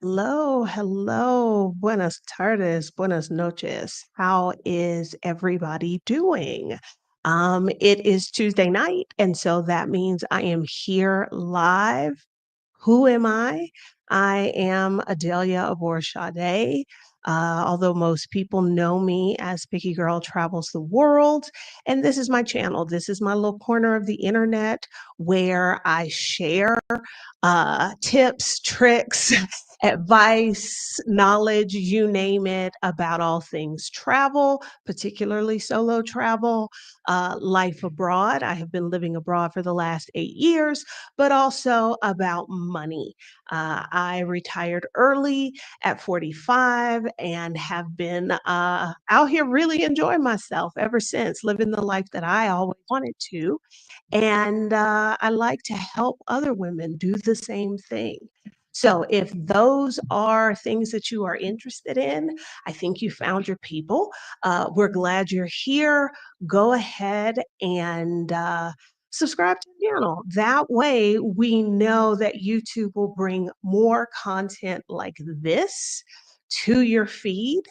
Hello, hello. Buenas tardes, buenas noches. How is everybody doing? It is Tuesday night, and so that means I am here live. Who am I? I am Adelia Abourshade. Although most people know me as Picky Girl Travels the World, and this is my channel. This is my little corner of the internet where I share tips, tricks, advice, knowledge, you name it, about all things travel, particularly solo travel, life abroad. I have been living abroad for the last 8 years, but also about money. I retired early at 45 and have been out here really enjoying myself ever since, living the life that I always wanted to. And I like to help other women do the same thing. So, if those are things that you are interested in, I think you found your people. We're glad you're here. Go ahead and subscribe to the channel. That way, we know that YouTube will bring more content like this to your feed.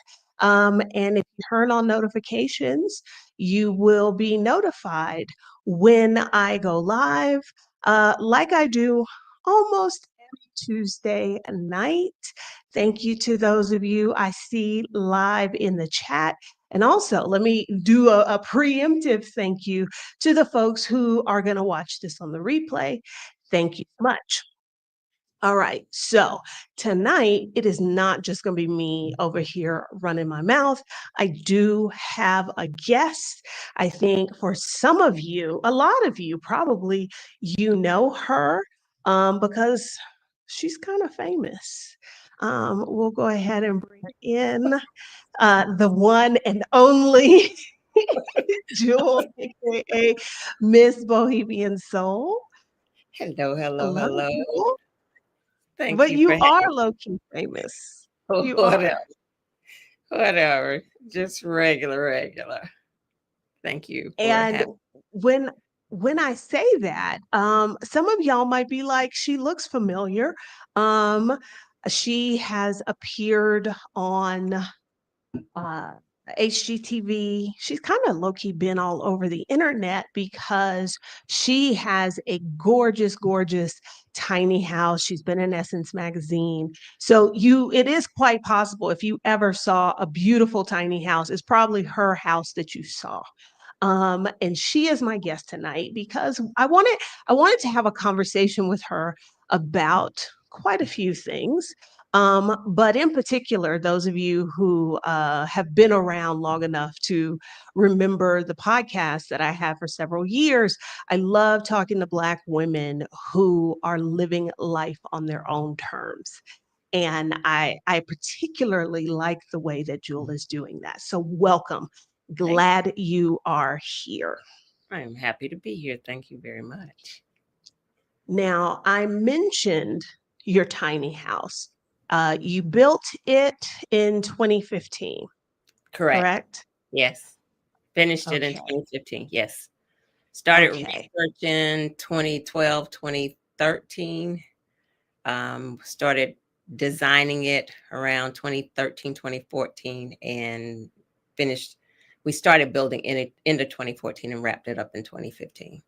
And if you turn on notifications, you will be notified when I go live, like I do almost every Tuesday night. Thank you to those of you I see live in the chat. And also, let me do a preemptive thank you to the folks who are going to watch this on the replay. Thank you so much. All right, so tonight it is not just going to be me over here running my mouth. I do have a guest. I think for some of you, a lot of you probably, you know her because she's kind of famous. We'll go ahead and bring in the one and only Jewel, aka Miss Bohemian Soul. Hello, hello, Hello, hello. Jewel. Thank But you for you are having low-key famous. me. You Whatever, are. whatever. Just regular, regular. Thank you for And having when when I say that, some of y'all might be like, she looks familiar. Um, she has appeared on uh, HGTV. She's kind of low key been all over the internet because she has a gorgeous, gorgeous tiny house. She's been in Essence magazine. So it is quite possible if you ever saw a beautiful tiny house, it's probably her house that you saw. And she is my guest tonight because I wanted to have a conversation with her about quite a few things. But in particular, those of you who have been around long enough to remember the podcast that I had for several years, I love talking to Black women who are living life on their own terms. And I particularly like the way that Jewel is doing that. So welcome. thank you. Glad you are here. I am happy to be here. Thank you very much. Now, I mentioned your tiny house. You built it in 2015, Correct. correct? Yes. Finished it in Okay. 2015. Yes. Started Okay. researching 2012, 2013. Started designing it around 2013, 2014, and finished. We started building in it into 2014 and wrapped it up in 2015.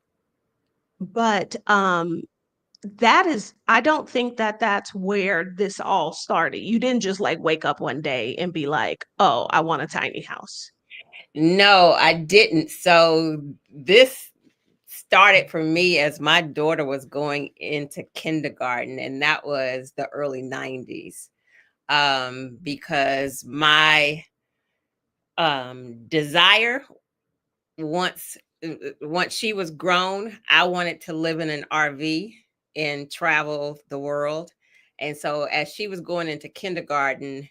But that is, I don't think that that's where this all started. You didn't just like wake up one day and be like, oh, I want a tiny house. No, I didn't. So this started for me as my daughter was going into kindergarten, and that was the early 90s. Because my desire once once she was grown, I wanted to live in an RV and travel the world. And so as she was going into kindergarten,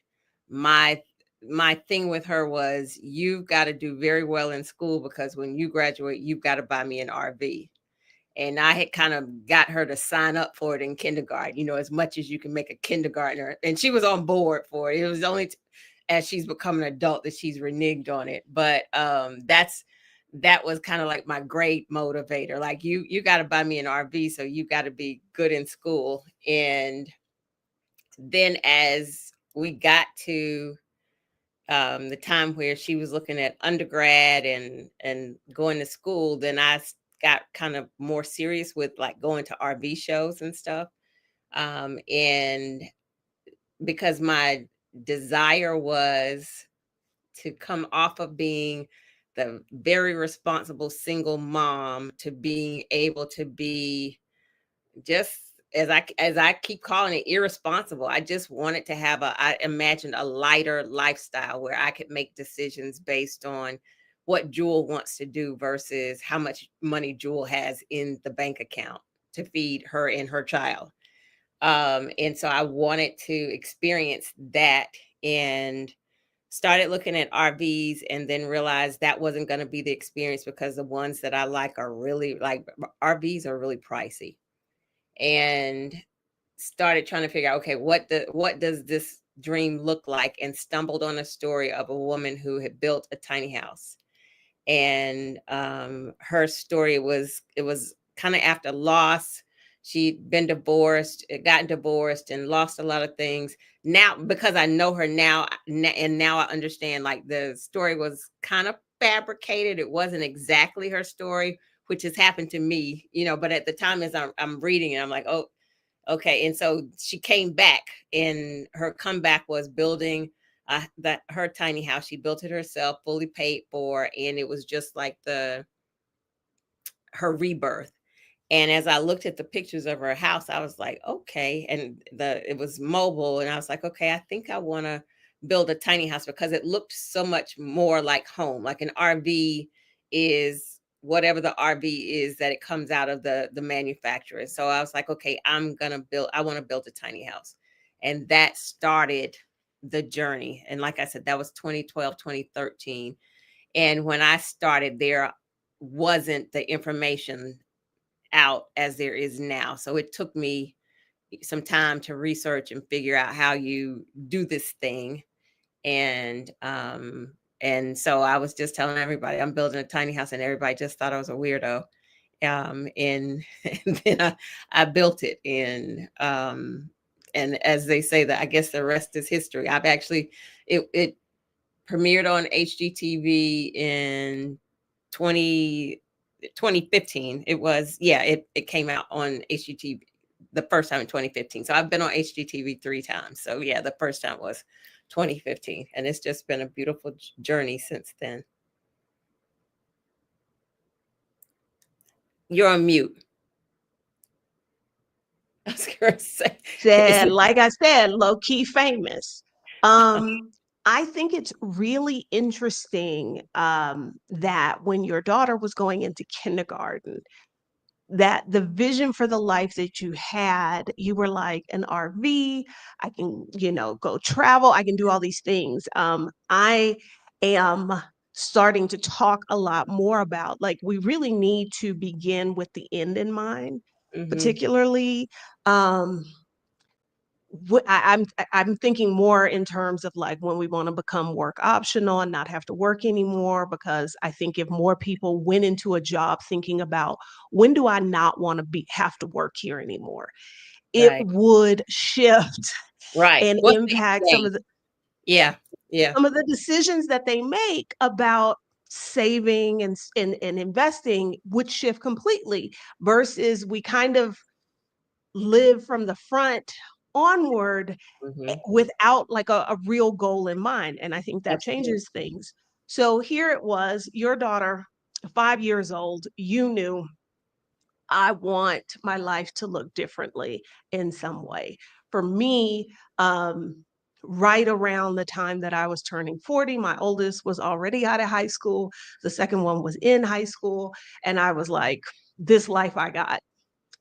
my my thing with her was, you've got to do very well in school, because when you graduate, you've got to buy me an RV. And I had kind of got her to sign up for it in kindergarten, as much as you can make a kindergartner. And she was on board for it. It was only as she's become an adult that she's reneged on it. But that was kind of like my great motivator. Like, you got to buy me an RV, so you got to be good in school. And Then as we got to the time where she was looking at undergrad and going to school, then got kind of more serious with like going to RV shows and stuff. And because my desire was to come off of being the very responsible single mom to being able to be just as I keep calling it irresponsible. I just wanted to have I imagined a lighter lifestyle where I could make decisions based on what Jewel wants to do versus how much money Jewel has in the bank account to feed her and her child. And so I wanted to experience that and started looking at RVs and then realized that wasn't going to be the experience because the ones that I like are really like RVs are really pricey. And started trying to figure out, okay, what does this dream look like, and stumbled on a story of a woman who had built a tiny house. And her story was, it was kind of after loss. She'd been divorced, gotten divorced, and lost a lot of things. Now, because I know her now, and now I understand, like the story was kind of fabricated. It wasn't exactly her story, which has happened to me, you know. But at the time, as I'm reading it, I'm like, oh, okay. And so she came back, and her comeback was building that her tiny house. She built it herself, fully paid for, and it was just like the her rebirth. And as I looked at the pictures of her house, I was like, okay. And it was mobile, and I was like, okay, I think I want to build a tiny house because it looked so much more like home. Like an RV is whatever the RV is that it comes out of the manufacturer. So I was like, okay, I want to build a tiny house. And that started the journey. And like I said, that was 2012, 2013. And when I started, there wasn't the information out as there is now. So it took me some time to research and figure out how you do this thing. And so I was just telling everybody I'm building a tiny house, and everybody just thought I was a weirdo. And, and then I built it, and as they say, that I guess the rest is history. I've actually it premiered on HGTV in 20 2015. It was, yeah, it came out on HGTV the first time in 2015. So I've been on HGTV 3 times. So yeah, the first time was 2015, and it's just been a beautiful journey since then. You're on mute. I was going to say, is Said, it? like I said, low key famous. Um, I think it's really interesting that when your daughter was going into kindergarten, that the vision for the life that you had, you were like an RV, I can, go travel, I can do all these things. I am starting to talk a lot more about like we really need to begin with the end in mind, Mm-hmm. particularly I'm thinking more in terms of like when we want to become work optional and not have to work anymore. Because I think if more people went into a job thinking about when do I not want to be have to work here anymore, it Right. would shift Right. and What they impact say. Yeah. Yeah. some of the decisions that they make about saving and investing would shift completely, versus we kind of live from the front onward Mm-hmm. without like a real goal in mind. And I think that Absolutely. changes things. So here it was, your daughter, 5 years old, you knew I want my life to look differently in some way. For me, right around the time that I was turning 40, my oldest was already out of high school. The second one was in high school. And I was like, this life I got,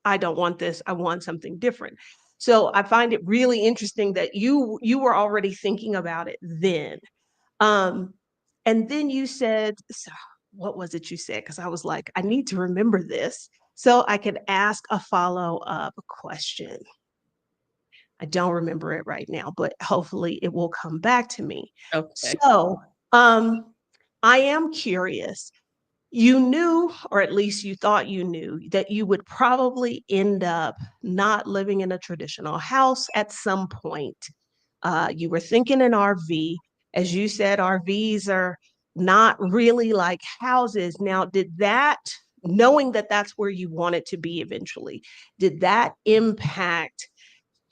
I don't want this. I want something different. So I find it really interesting that you were already thinking about it then. Um, and then you said, so what was it you said? Because I was like, I need to remember this so I could ask a follow-up question. I don't remember it right now, but hopefully it will come back to me. Okay. So um, I am curious. you knew, or at least you thought you knew, that you would probably end up not living in a traditional house at some point. You were thinking an RV. As you said, RVs are not really like houses. Now, did that, knowing that that's where you wanted to be eventually, did that impact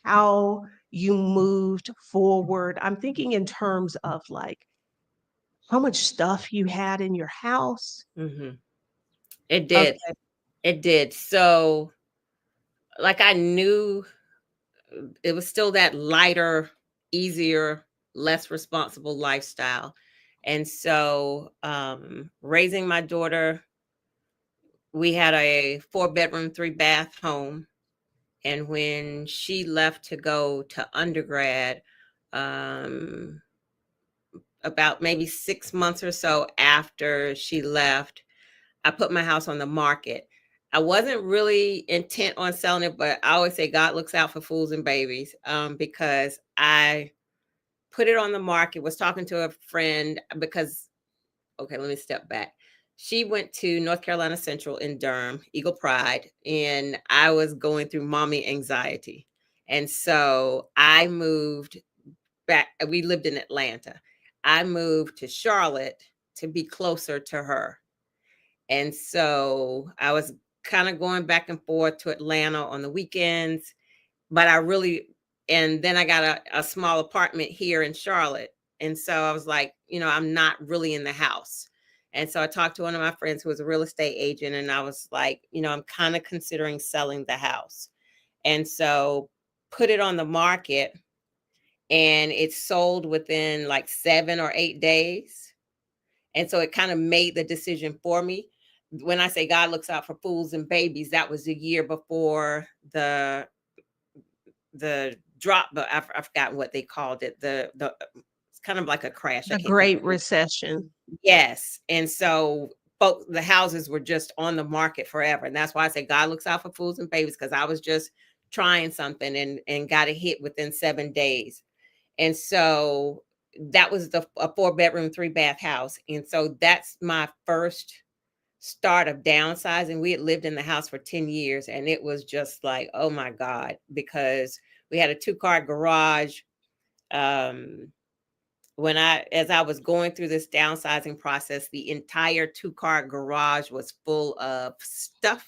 how you moved forward? I'm thinking in terms of like how much stuff you had in your house. Mhm. It did. Okay. It did. So, like, I knew it was still that lighter, easier, less responsible lifestyle. And so, raising my daughter, we had a 4 bedroom, 3 bath home. And when she left to go to undergrad, um, about maybe 6 months or so after she left, I put my house on the market. I wasn't really intent on selling it, but I always say God looks out for fools and babies, because I put it on the market, was talking to a friend because, okay, let me step back. She went to North Carolina Central in Durham, Eagle Pride, and I was going through mommy anxiety. And so I moved back. We lived in Atlanta. I moved to Charlotte to be closer to her. And so I was kind of going back and forth to Atlanta on the weekends, but I really, and then I got a small apartment here in Charlotte. And so I was like, I'm not really in the house. And so I talked to one of my friends who was a real estate agent, and I was like, I'm kind of considering selling the house. And so put it on the market, and it sold within like 7 or 8 days. And so it kind of made the decision for me. When I say God looks out for fools and babies, that was the year before the drop, but I forgot what they called it. The It's kind of like a crash. I The can't think of Great it. Recession. Yes. And so both the houses were just on the market forever. And that's why I say God looks out for fools and babies, because I was just trying something and got a hit within 7 days. And so that was a 4 bedroom, 3 bath house. And so that's my first start of downsizing. We had lived in the house for 10 years, and it was just like, oh my God, because we had a 2 car garage. Um, as I was going through this downsizing process, the entire 2 car garage was full of stuff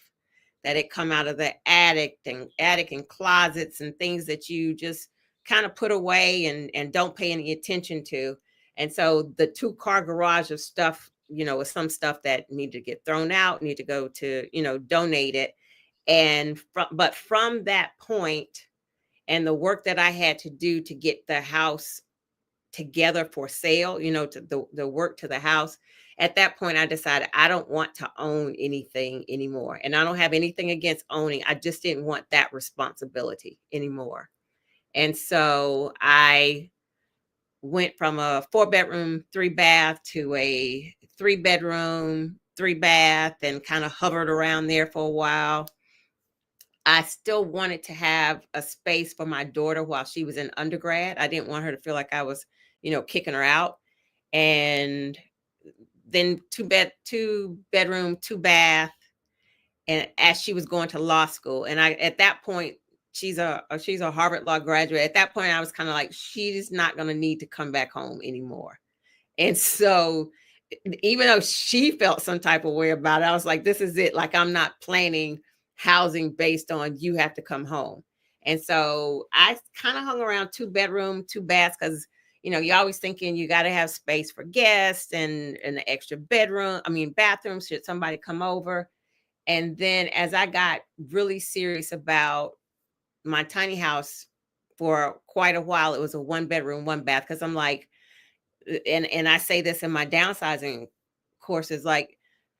that had come out of the attic and closets and things that you just kind of put away and don't pay any attention to. And so the 2 car garage of stuff, was some stuff that needed to get thrown out, need to go to, donate it. And from that point, and the work that I had to do to get the house together for sale, to the work to the house. At that point, I decided I don't want to own anything anymore. And I don't have anything against owning. I just didn't want that responsibility anymore. And so I went from a 4 bedroom, 3 bath to a 3 bedroom, 3 bath, and kind of hovered around there for a while. I still wanted to have a space for my daughter while she was in undergrad. I didn't want her to feel like I was, kicking her out. And then 2 bedroom, 2 bath, and as she was going to law school. And I at that point, she's a Harvard Law graduate. At that point, I was kind of like, she's not going to need to come back home anymore. And so, even though she felt some type of way about it, I was like, this is it. Like, I'm not planning housing based on you have to come home. And so I kind of hung around 2 bedroom, 2 baths, because you're always thinking you got to have space for guests and an extra bathroom should somebody come over. And then as I got really serious about my tiny house for quite a while, it was a 1 bedroom, 1 bath, because I'm like, and I say this in my downsizing courses, like,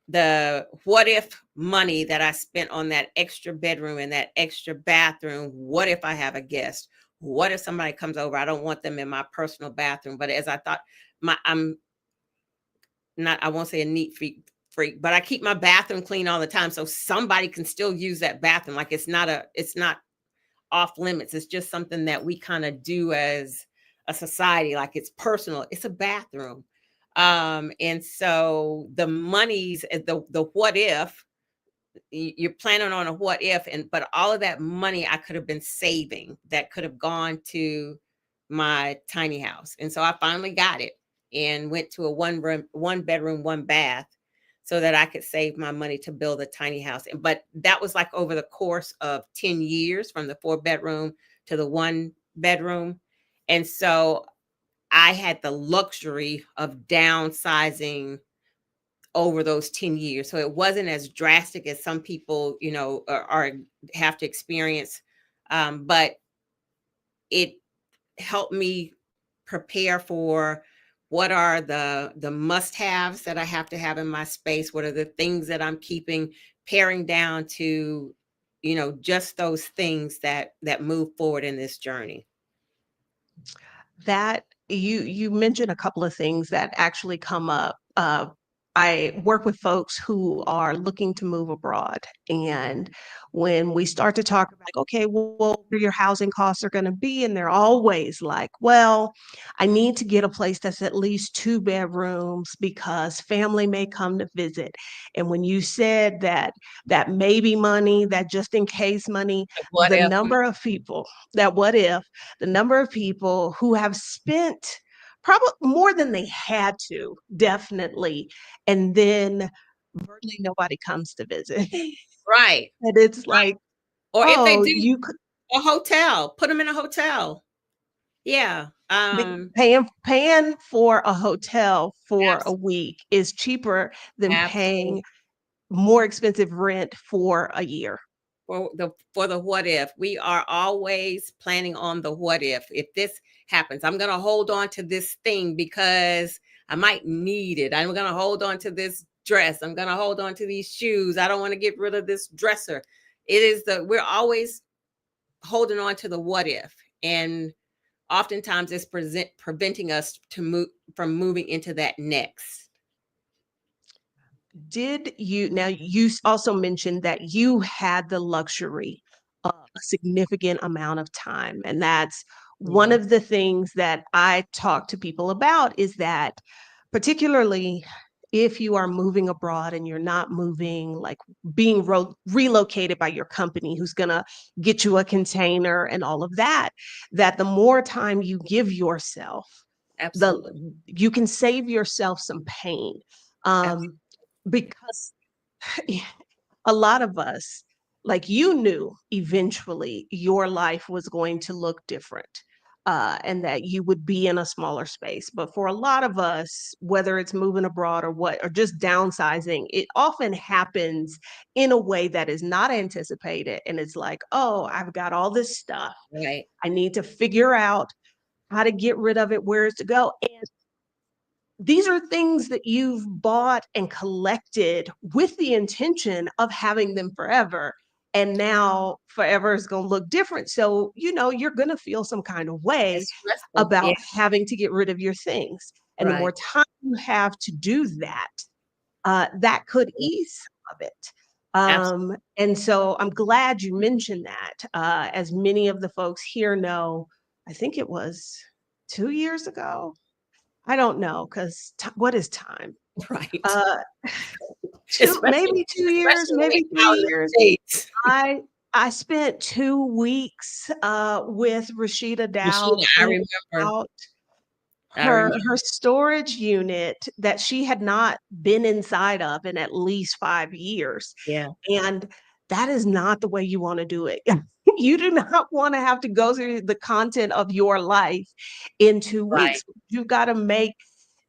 the what if money that I spent on that extra bedroom and that extra bathroom, what if I have a guest? What if somebody comes over? I don't want them in my personal bathroom. But as I thought, I'm not, I won't say a neat freak, but I keep my bathroom clean all the time. So somebody can still use that bathroom. Like, it's not off limits. It's just something that we kind of do as a society. Like, it's personal. It's a bathroom. And so the monies, the what if, you're planning on a what if, and but all of that money I could have been saving that could have gone to my tiny house. And so I finally got it and went to a one bedroom, one bath, so that I could save my money to build a tiny house. And but that was like over the course of 10 years, from the 4 bedroom to the 1 bedroom. And so I had the luxury of downsizing over those 10 years. So it wasn't as drastic as some people, are have to experience. But it helped me prepare for what are the must-haves that I have to have in my space, what are the things that I'm keeping, paring down to, just those things that move forward in this journey. That you mentioned a couple of things that actually come up. I work with folks who are looking to move abroad, and when we start to talk about, okay, well, what your housing costs are going to be, and they're always like, well, I need to get a place that's at least 2 bedrooms because family may come to visit. And when you said that maybe money, that just in case money, Like, what the if? number of people that what if the number of people who have spent probably more than they had to, definitely, and then virtually nobody comes to visit. Right. And it's Right. like, Or if they oh, do, you could a hotel, put them in a hotel. Yeah. be paying for a hotel for a Absolutely. week is cheaper than Absolutely. paying more expensive rent for a year. For the what if, we are always planning on the what if this happens, I'm going to hold on to this thing because I might need it. I'm going to hold on to this dress. I'm going to hold on to these shoes. I don't want to get rid of this dresser. We're always holding on to the what if, and oftentimes it's preventing us to move from moving into that next. Did you now you also mentioned that you had the luxury of a significant amount of time, and that's one Mhm. of the things that I talk to people about is that particularly if you are moving abroad and you're not moving like being relocated by your company who's going to get you a container and all of that, that the more time you give yourself, the Absolutely. you can save yourself some pain. Absolutely. um, because a lot of us, like you knew eventually your life was going to look different, and that you would be in a smaller space. But for a lot of us, whether it's moving abroad or what, or just downsizing, it often happens in a way that is not anticipated. And it's like, oh, I've got all this stuff. Right. I need to figure out how to get rid of it, where it's to go. And these are things that you've bought and collected with the intention of having them forever. And now forever is going to look different. So, you're going to feel some kind of way It's stressful. Yeah. about having to get rid of your things. And the more Right. time you have to do that, that could ease some of it. Absolutely. And so I'm glad you mentioned that. As many of the folks here know, I think it was 2 years ago. I don't know, 'cause what is time? Right. Uh, Especially maybe 2 years, especially maybe 3 out in the years. States. I I spent 2 weeks, with Rashida Dow Rashida, I cleaning remember. out I remember. her storage unit that she had not been inside of in at least 5 years, Yeah. and that is not the way you wanna do it. You do not wanna have to go through the content of your life in 2 Right. weeks. You've gotta make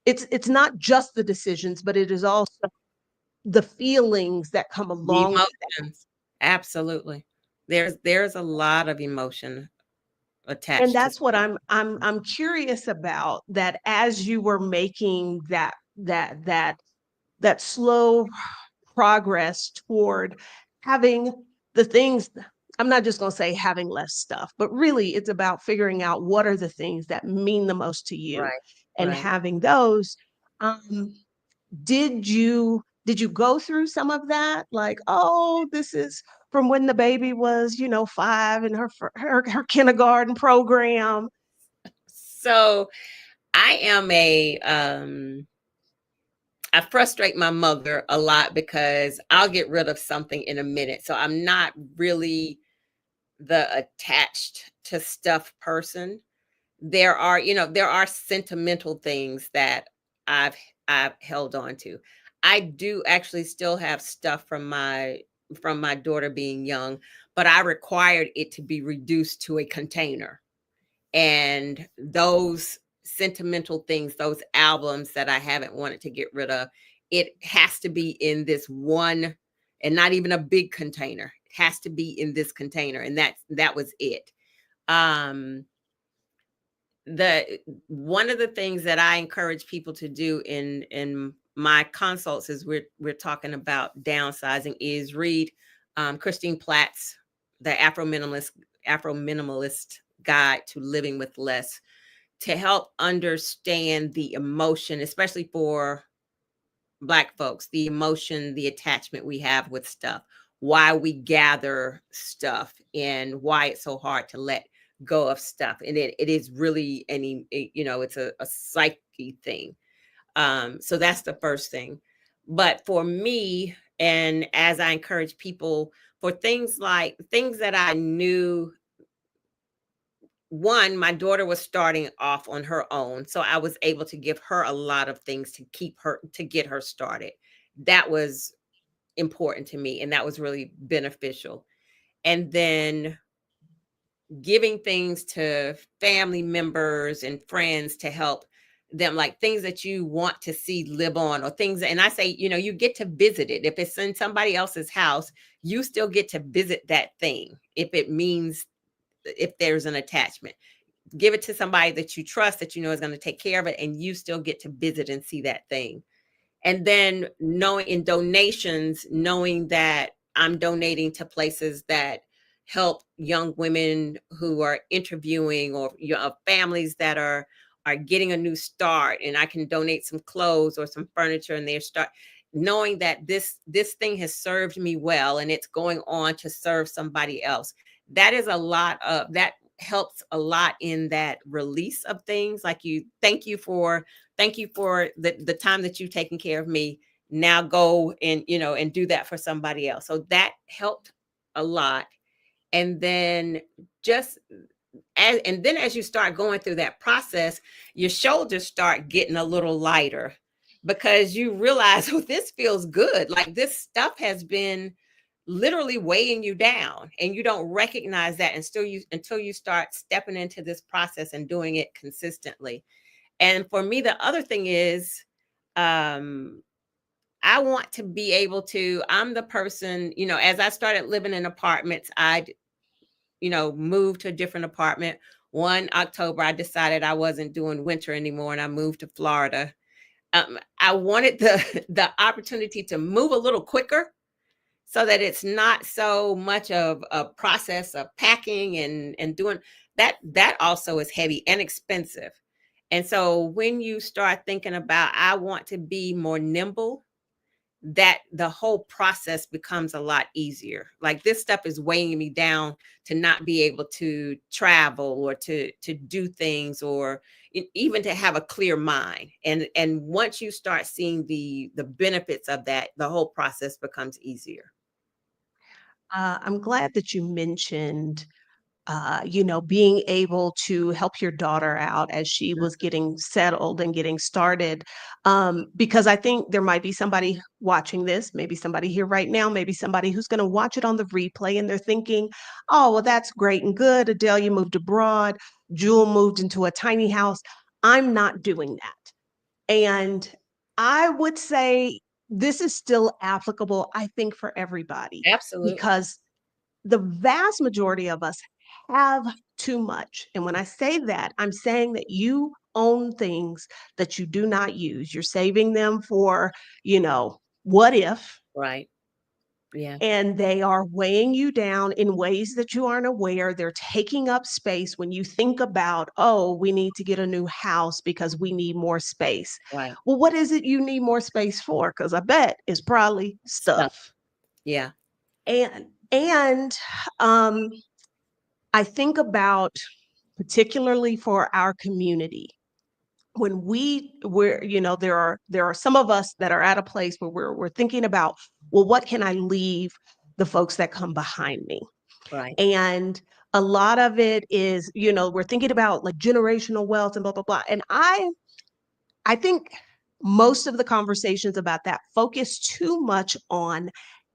it's not just the decisions, but it is also the feelings that come The along with that. emotions. Absolutely. There's a lot of emotion And attached to. that's what I'm curious about, that as you were making that slow progress toward having the things. I'm not just going to say having less stuff, but really it's about figuring out what are the things that mean the most to you Right. and Right. having those. um did you go through some of that? Like, oh, this is from when the baby was, 5 in her kindergarten program. So, I am I frustrate my mother a lot because I'll get rid of something in a minute. So I'm not really the attached to stuff person. There are, there are sentimental things that I've I've held on to. I do actually still have stuff from my daughter being young, but I required it to be reduced to a container. And those sentimental things, those albums that I haven't wanted to get rid of, it has to be in this one, and not even a big container. It has to be in this container, and that was it. Um the One of the things that I encourage people to do in my consults, is we're talking about downsizing, is read Christine Platt's The Afro Minimalist Guide to Living with Less, to help understand the emotion, especially for Black folks, the emotion, the attachment we have with stuff, why we gather stuff, and why it's so hard to let go of stuff. And it is really it's a psyche thing. So that's the first thing. But for me, and as I encourage people, for things that I knew, one, my daughter was starting off on her own, so I was able to give her a lot of things to get her started. That was important to me, and that was really beneficial. And then giving things to family members and friends to help them, like things that you want to see live on, or things, and I say, you get to visit it. If it's in somebody else's house, you still get to visit that thing, if there's an attachment. Give it to somebody that you trust, that you know is going to take care of it, and you still get to visit and see that thing. And then knowing in donations, knowing that I'm donating to places that help young women who are interviewing, or families that are getting a new start, and I can donate some clothes or some furniture, and they start knowing that this thing has served me well, and it's going on to serve somebody else. That is a lot of that helps a lot in that release of things. Like, thank you for the time that you've taken care of me. Now go and do that for somebody else. So that helped a lot. And then just as you start going through that process, your shoulders start getting a little lighter, because you realize, oh, this feels good. Like, this stuff has been literally weighing you down, and you don't recognize that until you start stepping into this process and doing it consistently. And for me, the other thing is, um, I want to be able to, I'm the person, as I started living in apartments, I, moved to a different apartment. One October, I decided I wasn't doing winter anymore, and I moved to Florida. I wanted the opportunity to move a little quicker, so that it's not so much of a process of packing and doing that. That also is heavy and expensive. And so when you start thinking about, I want to be more nimble, that the whole process becomes a lot easier. Like, this stuff is weighing me down to not be able to travel, or to do things, or even to have a clear mind. And once you start seeing the benefits of that, the whole process becomes easier. I'm glad that you mentioned, being able to help your daughter out as she was getting settled and getting started. Because I think there might be somebody watching this, maybe somebody here right now, maybe somebody who's going to watch it on the replay, and they're thinking, oh, well, that's great and good. Adelia moved abroad. Jewel moved into a tiny house. I'm not doing that. And I would say this is still applicable, I think, for everybody, Absolutely. because the vast majority of us have too much. And when I say that, I'm saying that you own things that you do not use. You're saving them for, what if, Right. Yeah. and they are weighing you down in ways that you aren't aware. They're taking up space when you think about, oh, we need to get a new house because we need more space. Right. Well, what is it you need more space for? Because I bet it's probably Stuff. stuff. Yeah. And um, I think about, particularly for our community, when we're, there are some of us that are at a place where we're thinking about, well, what can I leave the folks that come behind me? Right. And a lot of it is, we're thinking about like generational wealth and blah blah blah. And I think most of the conversations about that focus too much on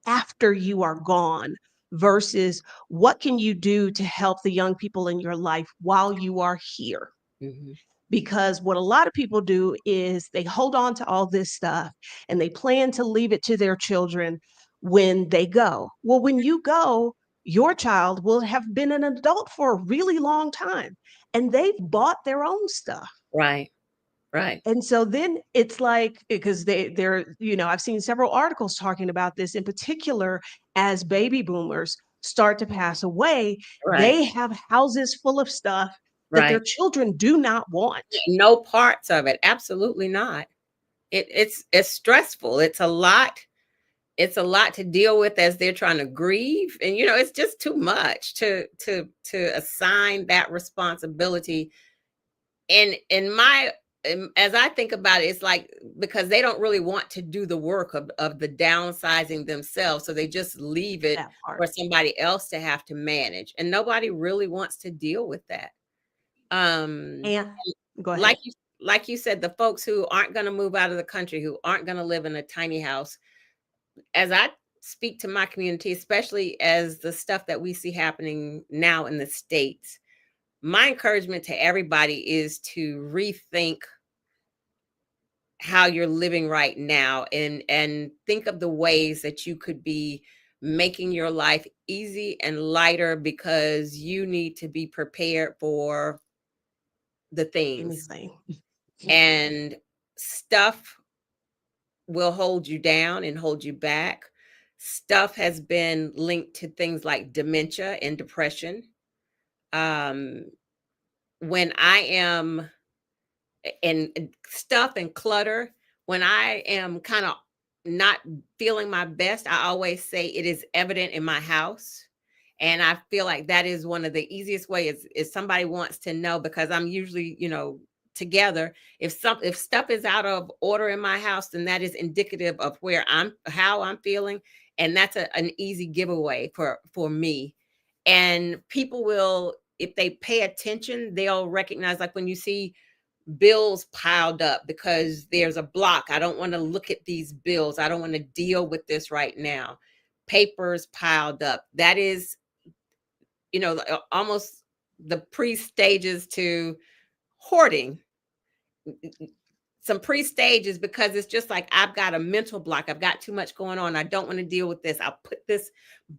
after you are gone versus what can you do to help the young people in your life while you are here. Hmm. Because what a lot of people do is they hold on to all this stuff and they plan to leave it to their children when they go. Well, when you go, your child will have been an adult for a really long time and they've bought their own stuff. Right. Right. And so then it's like, because I've seen several articles talking about this in particular, as baby boomers start to pass away, Right. they have houses full of stuff that their Right. children do not want. No parts of it. Absolutely not. It's stressful. It's a lot to deal with as they're trying to grieve. And it's just too much to assign that responsibility. And as I think about it, it's like because they don't really want to do the work of the downsizing themselves. So they just leave it That part. for somebody else to have to manage. And nobody really wants to deal with that. Um And go like ahead. you said, the folks who aren't going to move out of the country, who aren't going to live in a tiny house, as I speak to my community, especially as the stuff that we see happening now in the States, my encouragement to everybody is to rethink how you're living right now and think of the ways that you could be making your life easy and lighter because you need to be prepared for the things. Anything. And stuff will hold you down and hold you back. Stuff has been linked to things like dementia and depression. Um, when I am and stuff and clutter, when I am kind of not feeling my best, I always say it is evident in my house. And I feel like that is one of the easiest ways if somebody wants to know because I'm usually, together. If stuff is out of order in my house, then that is indicative of how I'm feeling. And that's an easy giveaway for me. And people will, if they pay attention, they'll recognize like when you see bills piled up because there's a block. I don't want to look at these bills. I don't want to deal with this right now. Papers piled up. That is, almost the pre stages to hoarding. Some pre stages because it's just like I've got a mental block. I've got too much going on. I don't want to deal with this. I'll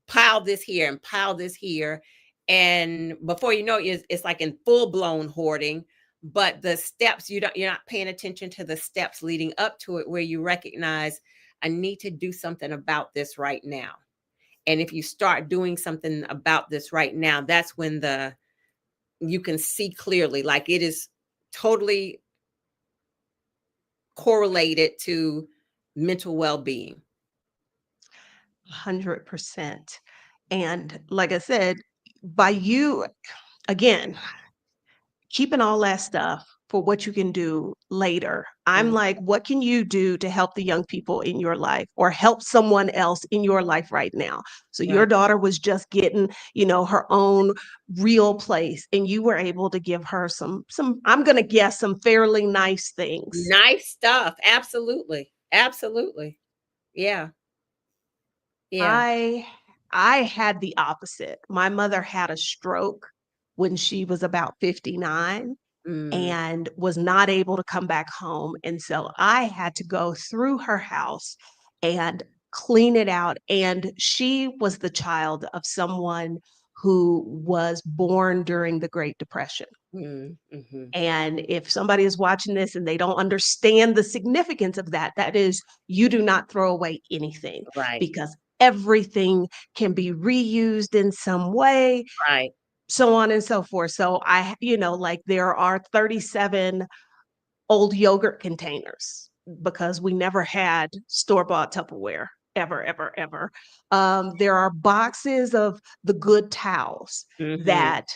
pile this here and pile this here. And before you know it, it's like in full blown hoarding. But the steps you're not paying attention to the steps leading up to it where you recognize I need to do something about this right now. And if you start doing something about this right now, that's when you can see clearly, like it is totally correlated to mental well-being. 100%. And like I said, by you, again, keeping all that stuff for what you can do later. I'm Mhm. like, what can you do to help the young people in your life or help someone else in your life right now? So your Right. daughter was just getting, her own real place and you were able to give her some I'm going to guess some fairly nice things. Nice stuff. Absolutely. Absolutely. Yeah. Yeah. I I had the opposite. My mother had a stroke when she was about 59 Mm, and was not able to come back home. And so I had to go through her house and clean it out. And she was the child of someone who was born during the Great Depression. mhm. And if somebody is watching this and they don't understand the significance of that, that is, you do not throw away anything Right. because everything can be reused in some way, Right. so on and so forth. So like there are 37 old yogurt containers because we never had store-bought Tupperware ever, ever, ever. There are boxes of the good towels Mhm. that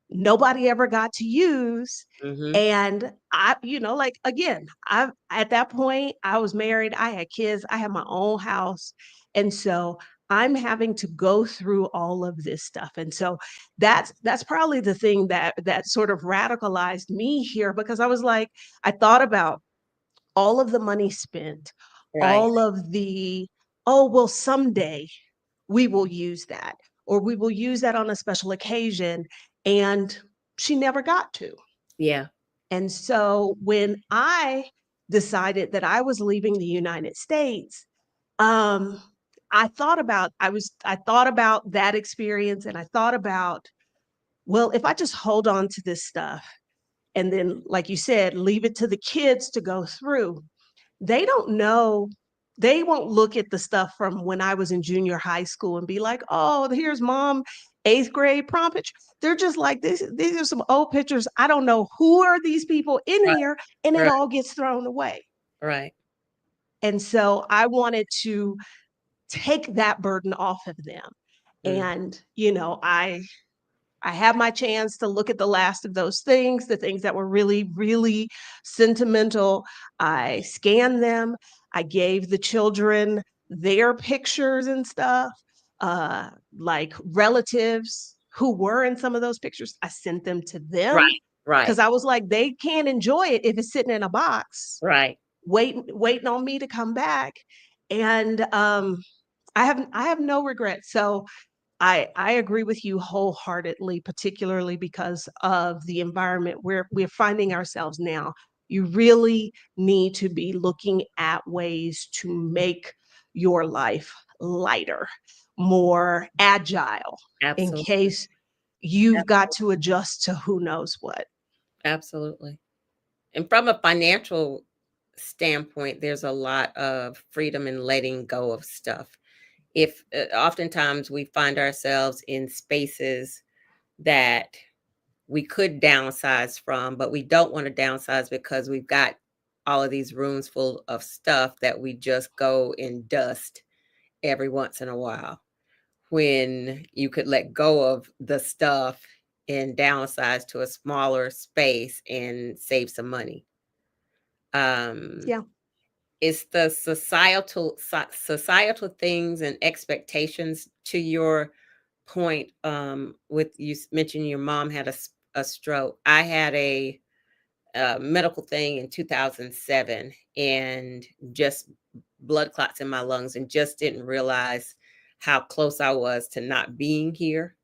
nobody ever got to use. Mhm. And I, like again, I at that point I was married, I had kids, I had my own house. And so I'm having to go through all of this stuff. And so that's probably the thing that sort of radicalized me here, because I was like, I thought about all of the money spent, Right. all of the, oh, well, someday we will use that, or we will use that on a special occasion. And she never got to. Yeah. And so when I decided that I was leaving the United States, um, I thought about that experience, and I thought about, well, if I just hold on to this stuff and then, like you said, leave it to the kids to go through, they don't know. They won't look at the stuff from when I was in junior high school and be like, oh, here's mom, eighth grade prom picture. They're just like, these are some old pictures. I don't know who are these people in Right. here, and it Right. all gets thrown away. Right. And so I wanted to take that burden off of them. Mm. And, I had my chance to look at the last of those things, the things that were really, really sentimental. I scanned them. I gave the children their pictures and stuff, like relatives who were in some of those pictures. I sent them to them Right. Right. because I was like, they can't enjoy it if it's sitting in a box, Right. waiting on me to come back. And I have no regrets. So I agree with you wholeheartedly, particularly because of the environment where we're finding ourselves now. You really need to be looking at ways to make your life lighter, more agile, in Absolutely. case you've got to adjust to who knows what. Absolutely. And from a financial standpoint, there's a lot of freedom in letting go of stuff. If oftentimes we find ourselves in spaces that we could downsize from, but we don't want to downsize because we've got all of these rooms full of stuff that we just go and dust every once in a while. When you could let go of the stuff and downsize to a smaller space and save some money. Um, Yeah. it's the societal things and expectations to your point. With you mentioning your mom had a stroke. I had a medical thing in 2007, and just blood clots in my lungs, and just didn't realize how close I was to not being here.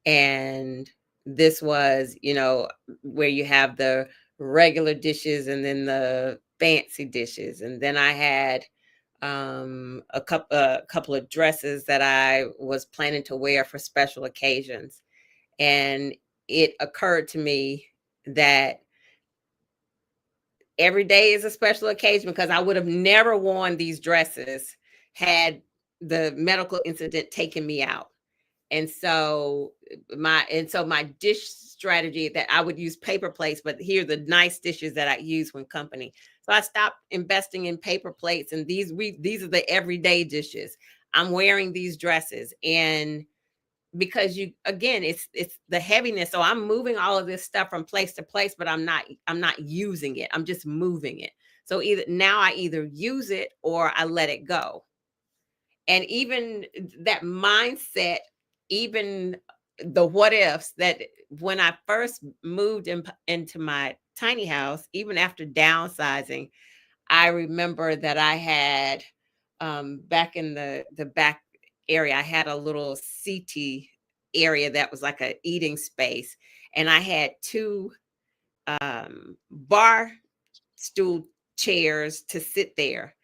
And this was, where you have the regular dishes and then the fancy dishes. And then I had a couple of dresses that I was planning to wear for special occasions. And it occurred to me that every day is a special occasion, because I would have never worn these dresses had the medical incident taken me out. And so my dish strategy, that I would use paper plates, but here are the nice dishes that I use when company. So I stopped investing in paper plates, and these are the everyday dishes. I'm wearing these dresses, and because you again, it's the heaviness. So I'm moving all of this stuff from place to place, but I'm not using it. I'm just moving it. So I either use it or I let it go. And even that mindset, even the what ifs, that when I first moved into my tiny house, even after downsizing, I remember that I had, back in the back area, I had a little seaty area that was like a eating space, and I had two bar stool chairs to sit there.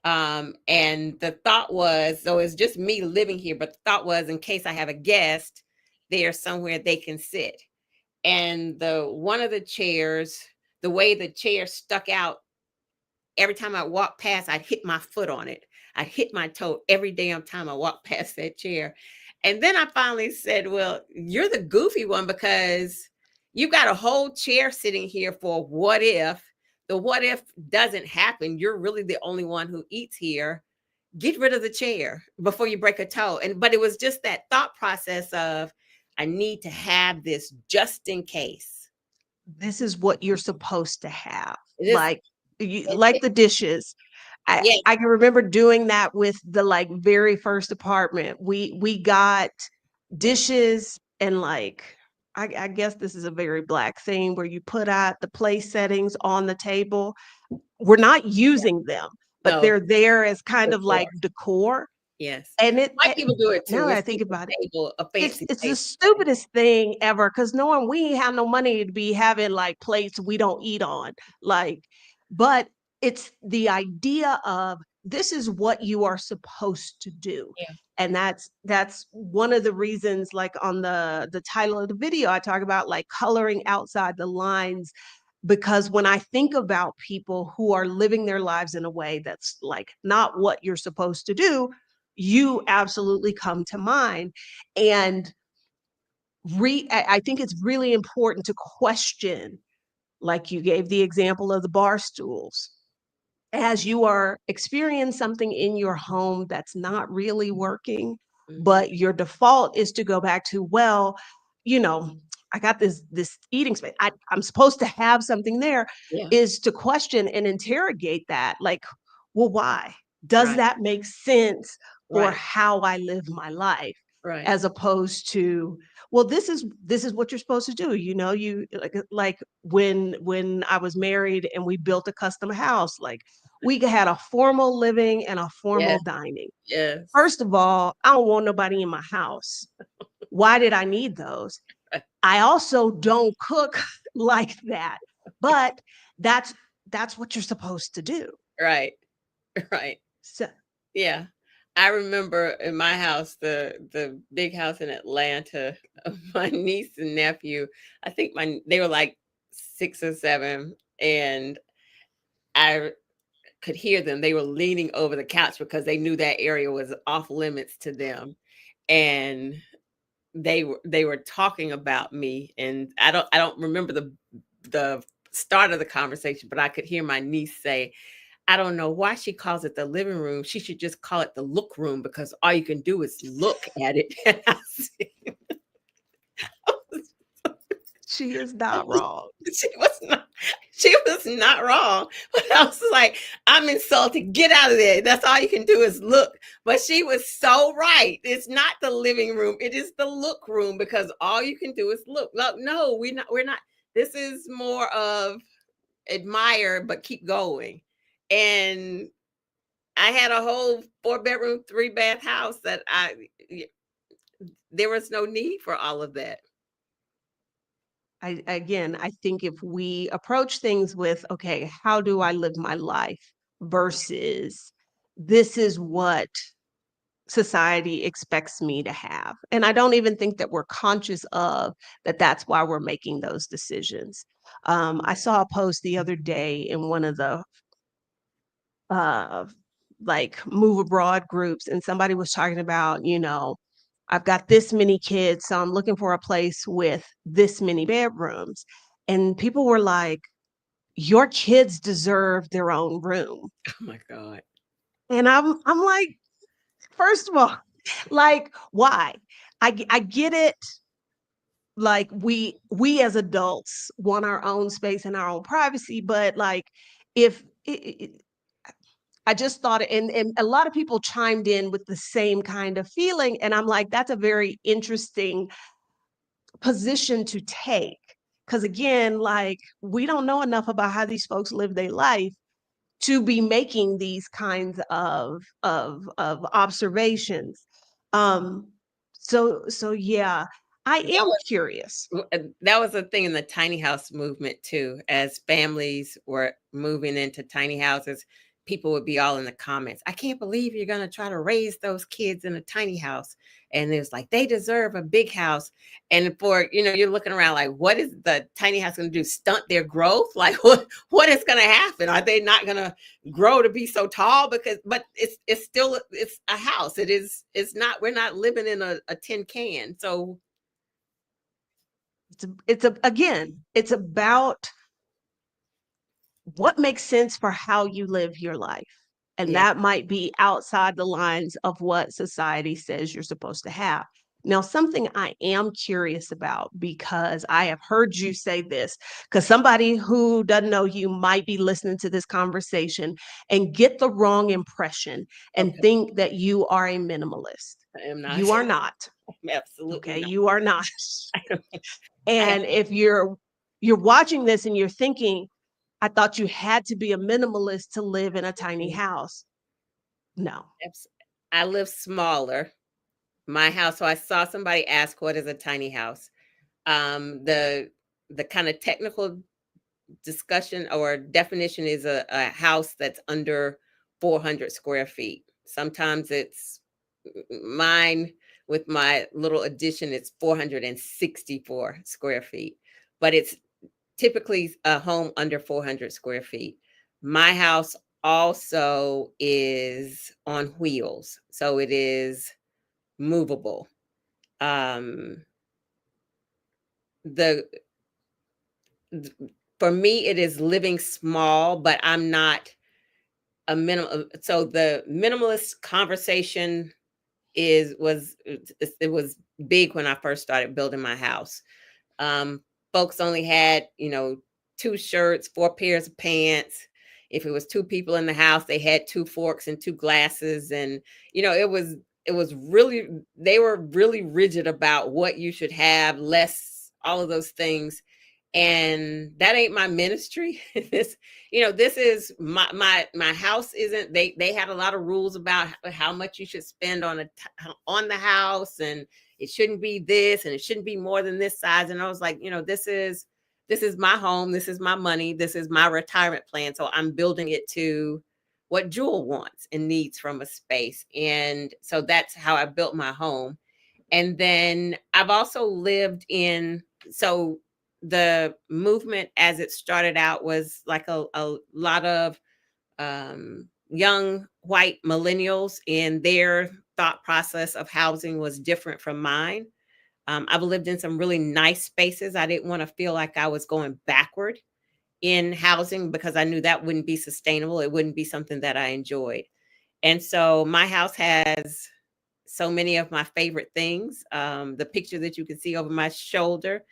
And the thought was, so it's just me living here, but the thought was, in case I have a guest, there's somewhere they can sit. And the one of the chairs, the way the chair stuck out, every time I walked past, I'd hit my foot on it. I'd hit my toe every damn time I walked past that chair. And then I finally said, well, you're the goofy one, because you've got a whole chair sitting here for what if. The what if doesn't happen. You're really the only one who eats here. Get rid of the chair before you break a toe. But it was just that thought process of, I need to have this just in case. This is what you're supposed to have. It is, Like, like the dishes. yeah, I can remember doing that with the, like, very first apartment. We got dishes and, like, I guess this is a very Black thing where you put out the place settings on the table. We're not using them, but no, they're there as kind of before. like decor, Yes. and White people do it too. now We that I see think the about it, table, a it's fancy it's the table. stupidest thing ever. Because knowing we ain't have no money to be having, like, plates we don't eat on, like, but it's the idea of this is what you are supposed to do, Yeah. and that's one of the reasons, like, on the title of the video, I talk about, like, coloring outside the lines, because when I think about people who are living their lives in a way that's, like, not what you're supposed to do, you absolutely come to mind, and I think it's really important to question, like you gave the example of the bar stools. As you are experiencing something in your home that's not really working, Mhm. but your default is to go back to, well, you know, I got this eating space. I'm supposed to have something there, Yeah. is to question and interrogate that. Like, well, why? Does Right. that make sense for Right. how I live my life? Right. As opposed to, well, this is what you're supposed to do. You like when I was married and we built a custom house, like we had a formal living and a Yeah. formal dining. Yes. First of all, I don't want nobody in my house. Why did I need those? I also don't cook like that. But that's that's what you're supposed to do. Right. Right. So Yeah. I remember in my house, the big house in Atlanta, my niece and nephew, I think they were like 6 or 7, and I could hear them. They were leaning over the couch because they knew that area was off limits to them. And they were talking about me, and I don't remember the start of the conversation, but I could hear my niece say, "I don't know why she calls it the living room. She should just call it the look room because all you can do is look at it." And I said, she is not wrong. she was not she was not wrong. But I was like, I'm insulted. Get out of there. That's all you can do is look. But she was so right. It's not the living room. It is the look room because all you can do is look. No, no, we're not. This is more of admire, but keep going. And I had a whole 4-bedroom, 3-bath house that there was no need for all of that. I think if we approach things with, okay, how do I live my life versus this is what society expects me to have. And I don't even think that we're conscious of that that's why we're making those decisions. I saw a post the other day in one of the uh, like move abroad groups, and somebody was talking about, I've got this many kids, so I'm looking for a place with this many bedrooms. And people were like, your kids deserve their own room. Oh my God. And I'm like, first of all, like, why? I get it. Like we as adults want our own space and our own privacy, but like if I just thought, and a lot of people chimed in with the same kind of feeling, and I'm like, that's a very interesting position to take. Because again, like we don't know enough about how these folks live their life to be making these kinds of observations. Um, so yeah, I That am curious. that was a thing in the tiny house movement too. As families were moving into tiny houses, people would be all in the comments, I can't believe you're going to try to raise those kids in a tiny house. And it was like, they deserve a big house. And you're looking around like, what is the tiny house going to do? Stunt their growth? Like, what is going to happen? Are they not going to grow to be so tall? But it's still, it's a house. It's not, we're not living in a tin can. So Again, it's about what makes sense for how you live your life. And yeah. that might be outside the lines of what society says you're supposed to have. Now, something I am curious about because I have heard you say this, because somebody who doesn't know you might be listening to this conversation and get the wrong impression and Okay, think that you are a minimalist. I am not. You are not. Absolutely Okay, not. you are not. I am And if you're watching this and you're thinking, I thought you had to be a minimalist to live in a tiny house. No. abs I live smaller. My house, so I saw somebody ask, "What is a tiny house?" The kinda technical discussion or definition is a house that's under 400 square feet. Sometimes it's mine with my little addition, it's 464 square feet, but it's typically a home under 400 square feet. My house also is on wheels, so it is movable. Um, the for me, it is living small, but I'm not a minimal. So the minimalist conversation it was big when I first started building my house. Um, Folks only had, 2 shirts, 4 pairs of pants. If it was 2 people in the house, they had 2 forks and 2 glasses, and, it was really they were really rigid about what you should have, less all of those things, and that ain't my ministry. This is my house isn't they had a lot of rules about how much you should spend on the house, and it shouldn't be this and it shouldn't be more than this size. And I was like, this is my home, this is my money, this is my retirement plan, so I'm building it to what Jewel wants and needs from a space. And so that's how I built my home. And then I've also lived in, so the movement as it started out was like a lot of young white millennials, and their thought process of housing was different from mine. I've lived in some really nice spaces. I didn't want to feel like I was going backward in housing because I knew that wouldn't be sustainable. It wouldn't be something that I enjoyed. And so my house has so many of my favorite things. The picture that you can see over my shoulder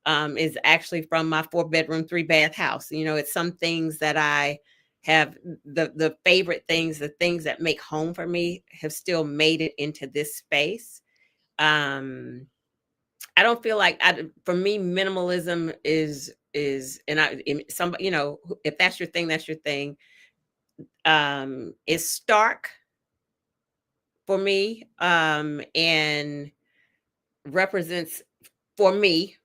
is actually from my 4 bedroom, 3 bath house. It's some things that I have, the favorite things, the things that make home for me have still made it into this space. Um, I don't feel like for me, minimalism and if that's your thing, that's your thing. Is stark for me, and represents for me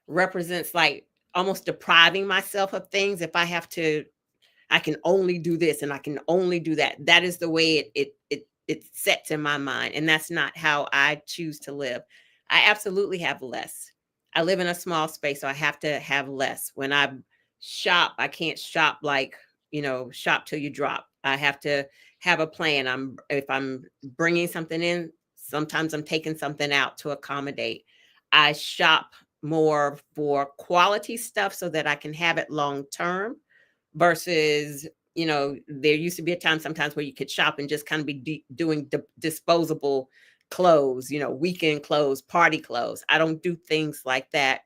represents like almost depriving myself of things. If I have to, I can only do this and I can only do that. That is the way it sets in my mind, and that's not how I choose to live. I absolutely have less. I live in a small space, so I have to have less. When I shop, I can't shop like, shop till you drop. I have to have a plan. If I'm bringing something in, sometimes I'm taking something out to accommodate. I shop more for quality stuff so that I can have it long term versus, there used to be a time sometimes where you could shop and just kind of be doing disposable clothes, weekend clothes, party clothes. I don't do things like that.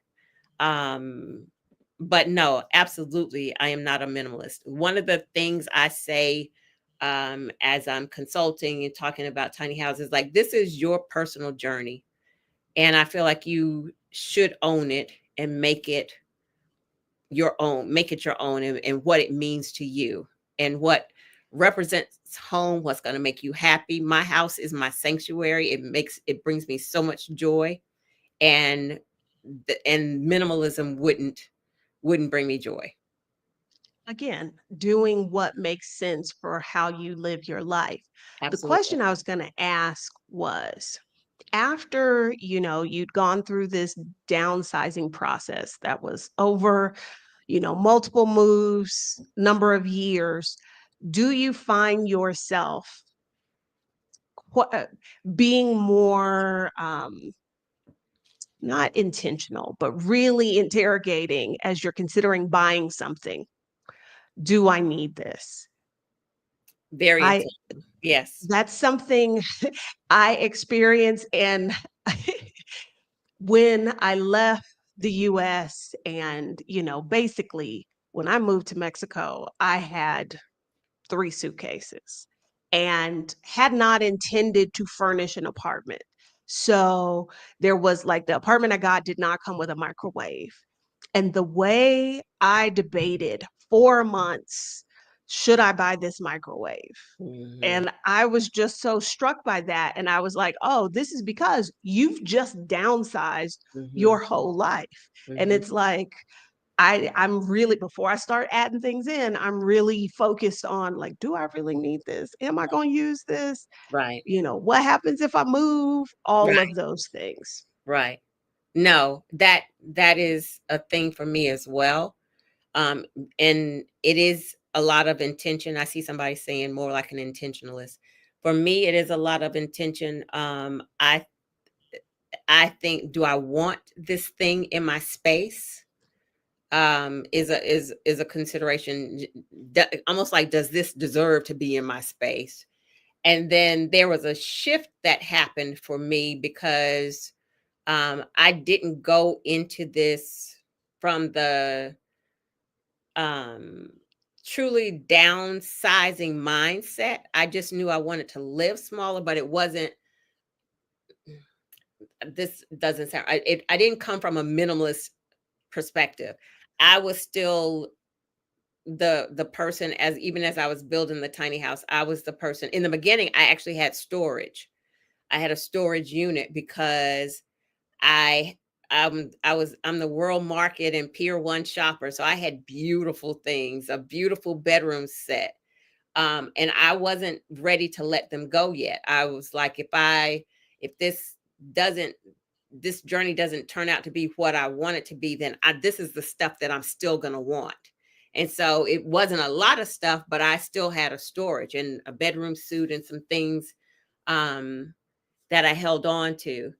um but no, absolutely, I am not a minimalist. One of the things I say, as I'm consulting and talking about tiny houses, like, this is your personal journey, and I feel like you should own it and make it your own, and what it means to you and what represents home, what's going to make you happy. My house is my sanctuary. It brings me so much joy, and and minimalism wouldn't bring me joy. Again, doing what makes sense for how you live your life. The Absolutely. question I was going to ask was, after, you'd gone through this downsizing process that was over, multiple moves, number of years, do you find yourself qu- being more not intentional, but really interrogating as you're considering buying something? Do I need this? Very I intentional. Yes. That's something I experience, and when I left the US and, basically when I moved to Mexico, I had 3 suitcases and had not intended to furnish an apartment. So there was like the apartment I got did not come with a microwave. And the way I debated 4 months, should I buy this microwave? Mhm. And I was just so struck by that. And I was like, oh, this is because you've just downsized Mhm. your whole life. And Mhm. it's like, I'm really, before I start adding things in, I'm really focused on like, do I really need this? Am I going to use this? Right. What happens if I move? All Right. of those things. Right. No, that is a thing for me as well. Um, and it is a lot of intention. I see somebody saying more like an intentionalist. For me, it is a lot of intention. I think, do I want this thing in my space? Is a consideration. Almost like, does this deserve to be in my space? And then there was a shift that happened for me because I didn't go into this from the um, truly downsizing mindset. I just knew I wanted to live smaller, but it wasn't. This doesn't sound. I didn't come from a minimalist perspective. I was still the person, as even as I was building the tiny house. I was the person in the beginning. I actually had storage. I had a storage unit because I I'm the world market and Pier 1 shopper, so I had beautiful things, a beautiful bedroom set. And I wasn't ready to let them go yet. I was like, if doesn't this journey doesn't turn out to be what I want it to be, then this is the stuff that I'm still going to want. And so it wasn't a lot of stuff, but I still had a storage and a bedroom suit and some things um that I held on to.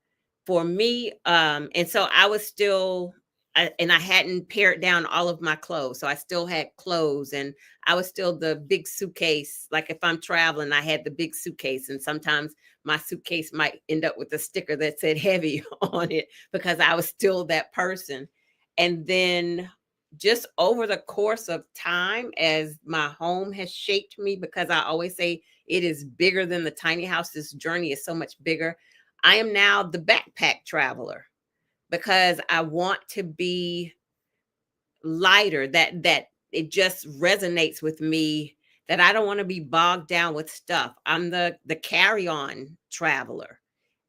For me, and so I was still, and I hadn't pared down all of my clothes. So I still had clothes and I was still the big suitcase. Like if I'm traveling, I had the big suitcase. And sometimes my suitcase might end up with a sticker that said heavy on it because I was still that person. And then just over the course of time, as my home has shaped me, because I always say it is bigger than the tiny house. This journey is so much bigger. I am now the backpack traveler because I want to be lighter. That it just resonates with me that I don't want to be bogged down with stuff. I'm the carry-on traveler.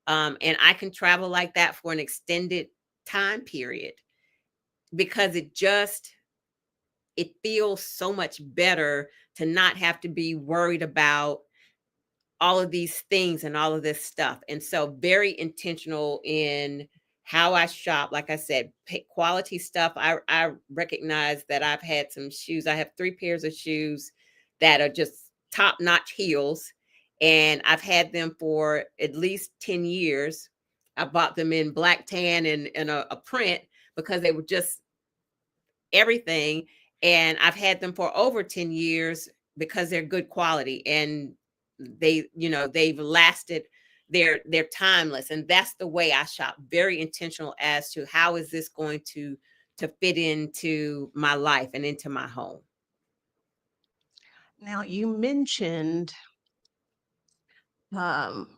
And I can travel like that for an extended time period because it feels so much better to not have to be worried about all of these things and all of this stuff. And so very intentional in how I shop. Like I said, pick quality stuff. I recognize that I've had some shoes. I have 3 pairs of shoes that are just top-notch heels. And I've had them for at least 10 years. I bought them in black tan and a print because they were just everything. And I've had them for over 10 years because they're good quality and they've lasted. They're timeless. And that's the way I shop. Very intentional as to how is this going to fit into my life and into my home. Now, you mentioned um,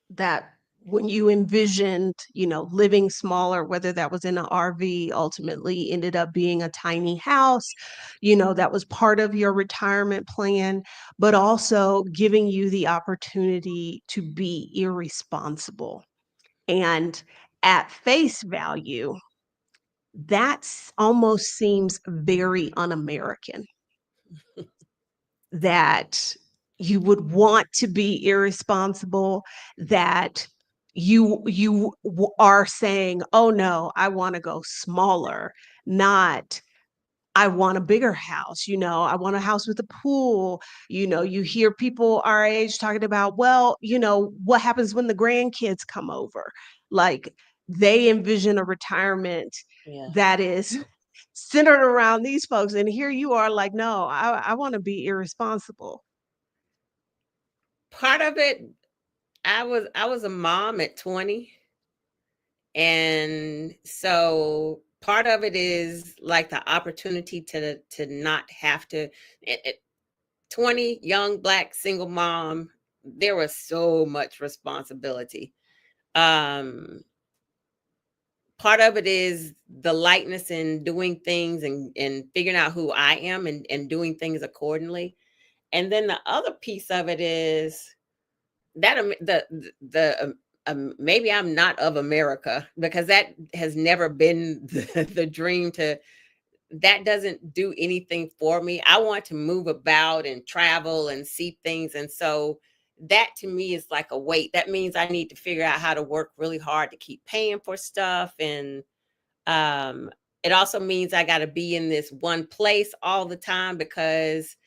that when you envisioned, living smaller, whether that was in an RV, ultimately ended up being a tiny house, that was part of your retirement plan, but also giving you the opportunity to be irresponsible. And at face value, that almost seems very un-American, that you would want to be irresponsible, that are saying, "Oh no, I want to go smaller," not I want a bigger house, I want a house with a pool. You hear people our age talking about, well, what happens when the grandkids come over? Like they envision a retirement Yeah. that is centered around these folks. And here you are like, no, I want to be irresponsible. Part of it, I was a mom at 20 And so part of it is like the opportunity to not have to. 20 young black single mom, there was so much responsibility. Um Part of it is the lightness in doing things and figuring out who I am and doing things accordingly. And then the other piece of it is that maybe I'm not of America, because that has never been the dream. To That doesn't do anything for me. I want to move about and travel and see things. And so that to me is like a weight. That means I need to figure out how to work really hard to keep paying for stuff. And um, it also means I got to be in this one place all the time because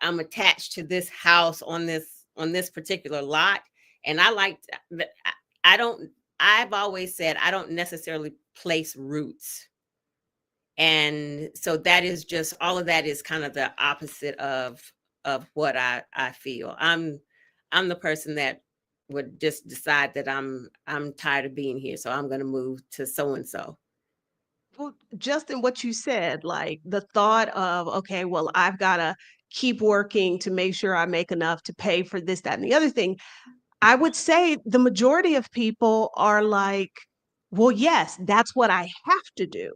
I'm attached to this house on this particular lot. And I like that. I don't. I've always said I don't necessarily place roots, and so that is just all of that is kind of the opposite of what I feel. I'm the person that would just decide that I'm tired of being here, so I'm going to move to so and so. Well, just in what you said, like the thought of, okay, well, I've got to keep working to make sure I make enough to pay for this, that, and the other thing. I would say the majority of people are like, well, yes, that's what I have to do.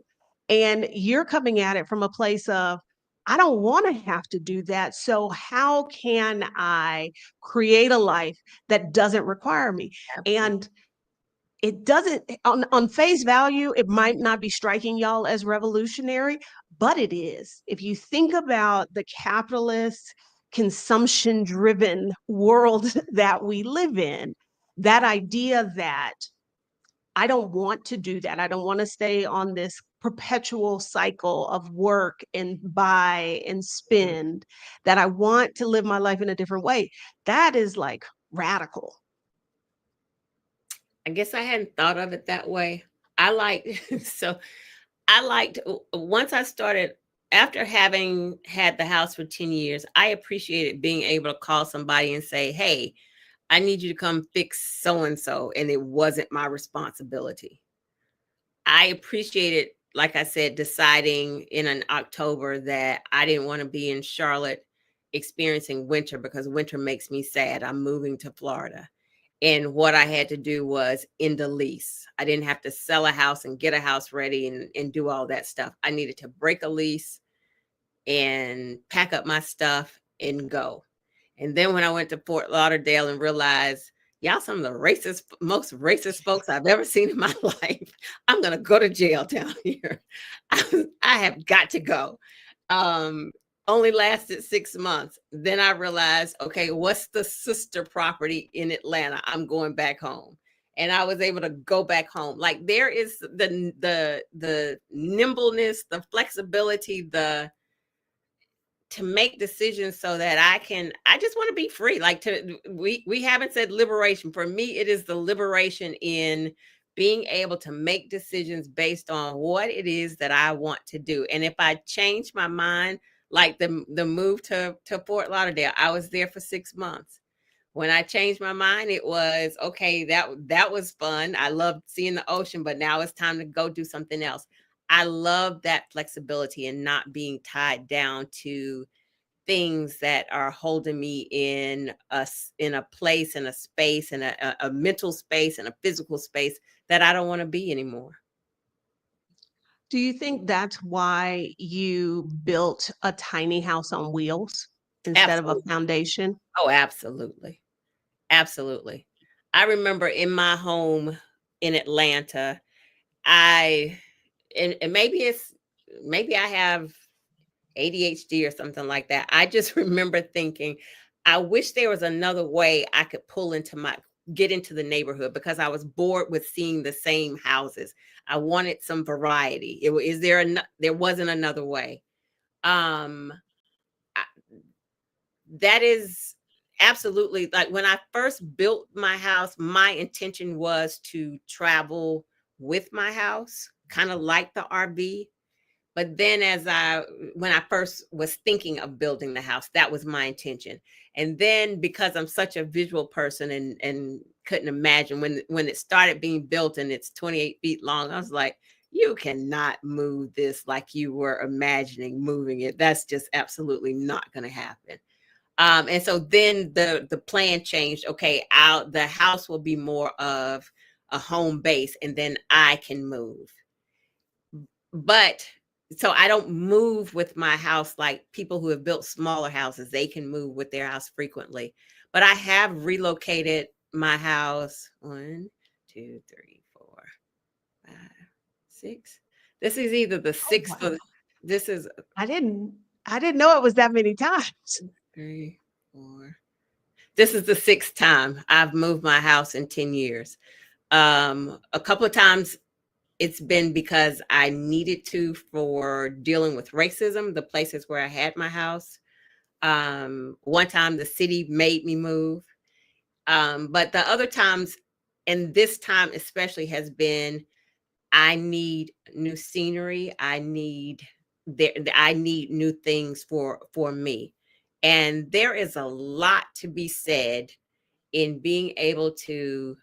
And you're coming at it from a place of, I don't want to have to do that. So, how can I create a life that doesn't require me? Absolutely. And it doesn't, on face value, it might not be striking y'all as revolutionary, but it is. If you think about the capitalist, consumption driven world that we live in, that idea that I don't want to do that. I don't want to stay on this perpetual cycle of work and buy and spend, that I want to live my life in a different way. That is like radical. I guess I hadn't thought of it that way. I like so I liked once I started, after having had the house for 10 years, I appreciated being able to call somebody and say, "Hey, I need you to come fix so and so," and it wasn't my responsibility. I appreciated, like I said, deciding in an October that I didn't want to be in Charlotte experiencing winter because winter makes me sad. I'm moving to Florida. And what I had to do was end a lease. I didn't have to sell a house and get a house ready and do all that stuff. I needed to break a lease and pack up my stuff and go. And then when I went to Fort Lauderdale and realized, y'all some of the most racist folks I've ever seen in my life. I'm gonna go to jail down here. I have got to go. Um, Only lasted 6 months. Then I realized, okay, what's the sister property in Atlanta? I'm going back home. And I was able to go back home. Like there is the nimbleness, the flexibility, the to make decisions so that I just want to be free. Like we haven't said liberation. For me, it is the liberation in being able to make decisions based on what it is that I want to do. And if I change my mind, like the move to Fort Lauderdale, I was there for 6 months. When I changed my mind, it was okay, that was fun. I loved seeing the ocean, but now it's time to go do something else. I love that flexibility and not being tied down to things that are holding me in a place, in a space, in a mental space, and a physical space that I don't want to be anymore. Do you think that's why you built a tiny house on wheels instead of a Absolutely. foundation? Oh, absolutely. Absolutely. I remember in my home in Atlanta, I and maybe I have ADHD or something like that. I just remember thinking, I wish there was another way I could get into the neighborhood because I was bored with seeing the same houses. I wanted some variety. There wasn't another way. Um, I, that is absolutely like when I first built my house, my intention was to travel with my house, kind of like the RV. But then when I first was thinking of building the house, that was my intention. And then because I'm such a visual person and couldn't imagine when it started being built and it's 28 feet long. I was like, you cannot move this like you were imagining moving it. That's just absolutely not going to happen. And so then the plan changed. Okay, out the house will be more of a home base, and then I can move. But so I don't move with my house like people who have built smaller houses. They can move with their house frequently. But I have relocated my house 1, 2, 3, 4, 5, 6. This is either the Oh, sixth or wow. this is I didn't I didn't know it was that many times. 3, 4. This is the sixth time I've moved my house in 10 years. A couple of times it's been because I needed to for dealing with racism, the places where I had my house. One time the city made me move. But the other times, and this time especially, has been I need new scenery. I need new things for me. And there is a lot to be said in being able to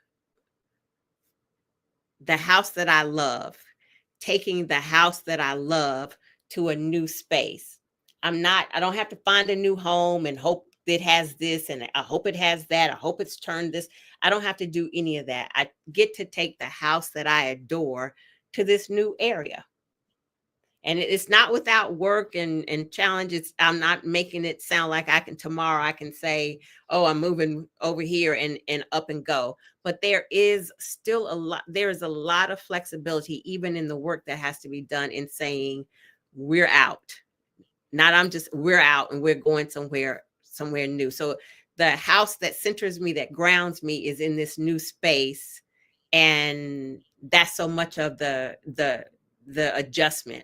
the house that I love, taking the house that I love to a new space. I don't have to find a new home and hope it has this and I hope it has that. I hope it's turned this. I don't have to do any of that. I get to take the house that I adore to this new area. And it's not without work and challenges. I'm not making it sound like tomorrow I can say, oh, I'm moving over here and up and go. But there is still there is a lot of flexibility even in the work that has to be done in saying we're out. Not we're out and we're going somewhere new. So the house that centers me, that grounds me, is in this new space. And that's so much of the adjustment.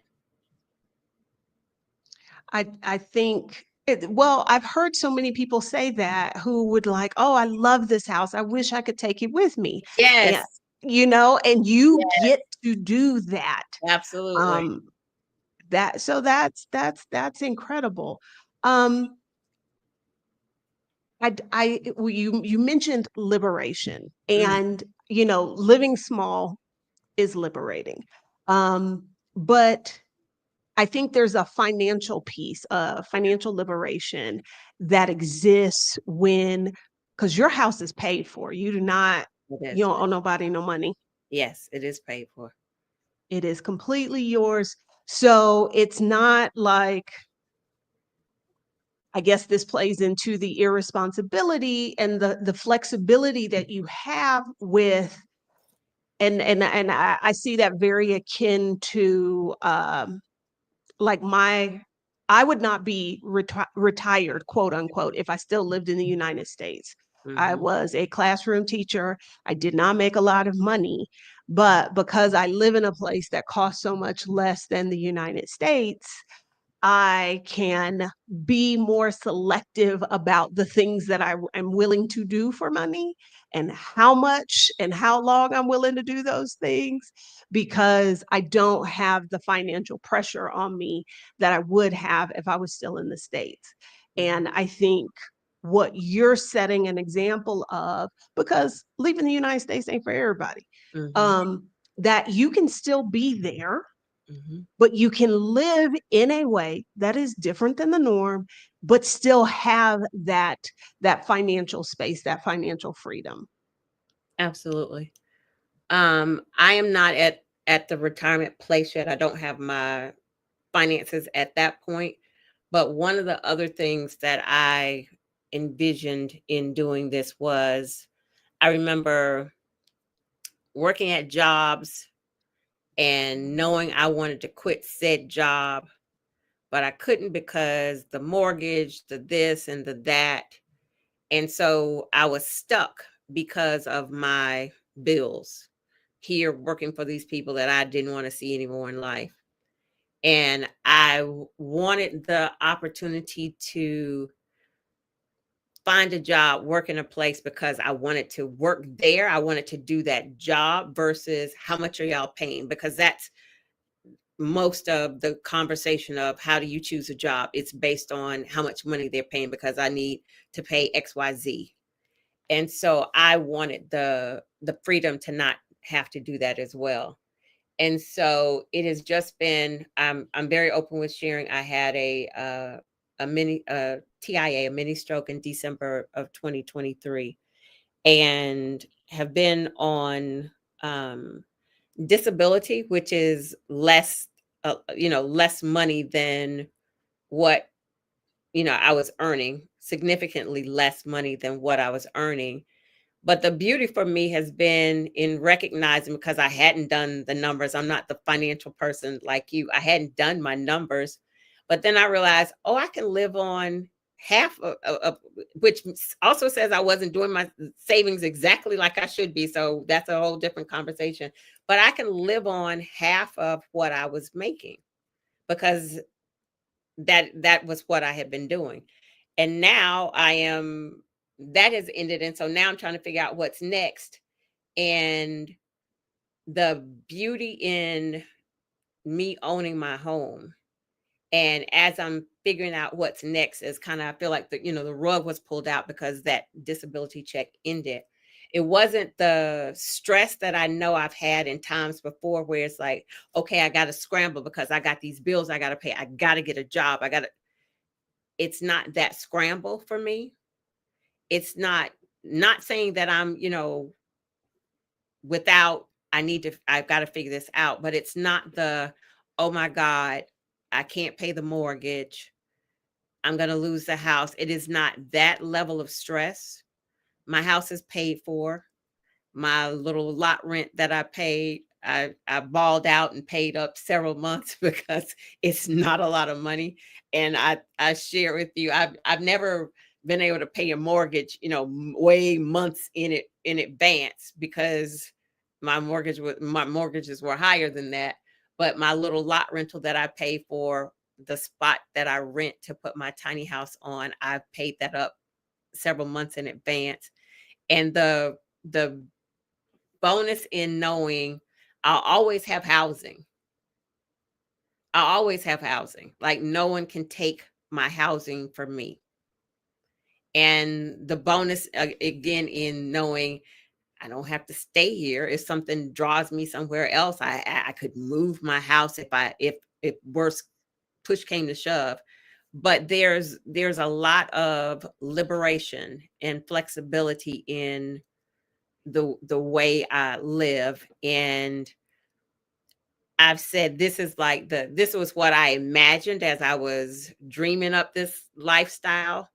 I think well, I've heard so many people say that who would like, "Oh, I love this house. I wish I could take it with me." And, Yes. and you Yes, get to do that. absolutely. Um, that's incredible. Um, well, you mentioned liberation, Mm, and living small is liberating. But I think there's a financial piece, financial liberation that exists because your house is paid for. it You is. don't owe nobody no money. Yes, it is paid for. It is completely yours. So it's not like, I guess this plays into the irresponsibility and the flexibility that you have with, and I see that very akin to like I would not be retired, quote unquote, if I still lived in the United States. I Mhm, was a classroom teacher. I did not make a lot of money, but because I live in a place that costs so much less than the United States, I can be more selective about the things that I am willing to do for money and how much and how long I'm willing to do those things, because I don't have the financial pressure on me that I would have if I was still in the States. mhm, And I think what you're setting an example of, because leaving the United States ain't for everybody, mhm, um, that you can still be there, mhm. but you can live in a way that is different than the norm, but still have that financial space, that financial freedom. Absolutely. I am not at the retirement place yet. I don't have my finances at that point. But one of the other things that I envisioned in doing this was I remember working at jobs and knowing I wanted to quit said job, but I couldn't because the mortgage, the this and the that. And so I was stuck because of my bills here working for these people that I didn't want to see anymore in life. And wanted the opportunity to find a job, work in a place because I wanted to work there. I wanted to do that job versus how much are y'all paying? Because that's most of the conversation of how do you choose a job. It's based on how much money they're paying because I need to pay XYZ. And so I wanted the freedom to not have to do that as well. And so it has just been, I'm very open with sharing. I had a mini TIA, a mini stroke in December of 2023, and have been on um disability, which is less less money than what I was earning, significantly less money than what I was earning. But the beauty for me has been in recognizing, because I hadn't done the numbers. I'm not the financial person like you. I hadn't done my numbers. But then I realized, oh, I can live on half of which also says I wasn't doing my savings exactly like I should be. So that's a whole different conversation. But I can live on half of what I was making, because that was what I had been doing. And now that has ended. And so now I'm trying to figure out what's next. And the beauty in me owning my home, and as I'm figuring out what's next, is kind of, I feel like the rug was pulled out because that disability check ended. It wasn't the stress that I know I've had in times before, where it's like, okay, I got to scramble because I got these bills I got to pay. I got to get a job. It's not that scramble for me. It's not saying that I'm, without, I've got to figure this out, but it's not the, oh my God, I can't pay the mortgage, I'm going to lose the house. It is not that level of stress. My house is paid for. My little lot rent that I paid, I balled out and paid up several months because it's not a lot of money. And I share with you, I've never been able to pay a mortgage, way months in advance, because my mortgages were higher than that. But my little lot rental that I pay for, the spot that I rent to put my tiny house on, I've paid that up several months in advance. And the bonus in knowing I'll always have housing. I'll always have housing. Like, no one can take my housing from me. And the bonus, again, in knowing I don't have to stay here. If something draws me somewhere else, I could move my house if worse push came to shove. But there's a lot of liberation and flexibility in the way I live. And I've said, this was what I imagined as I was dreaming up this lifestyle.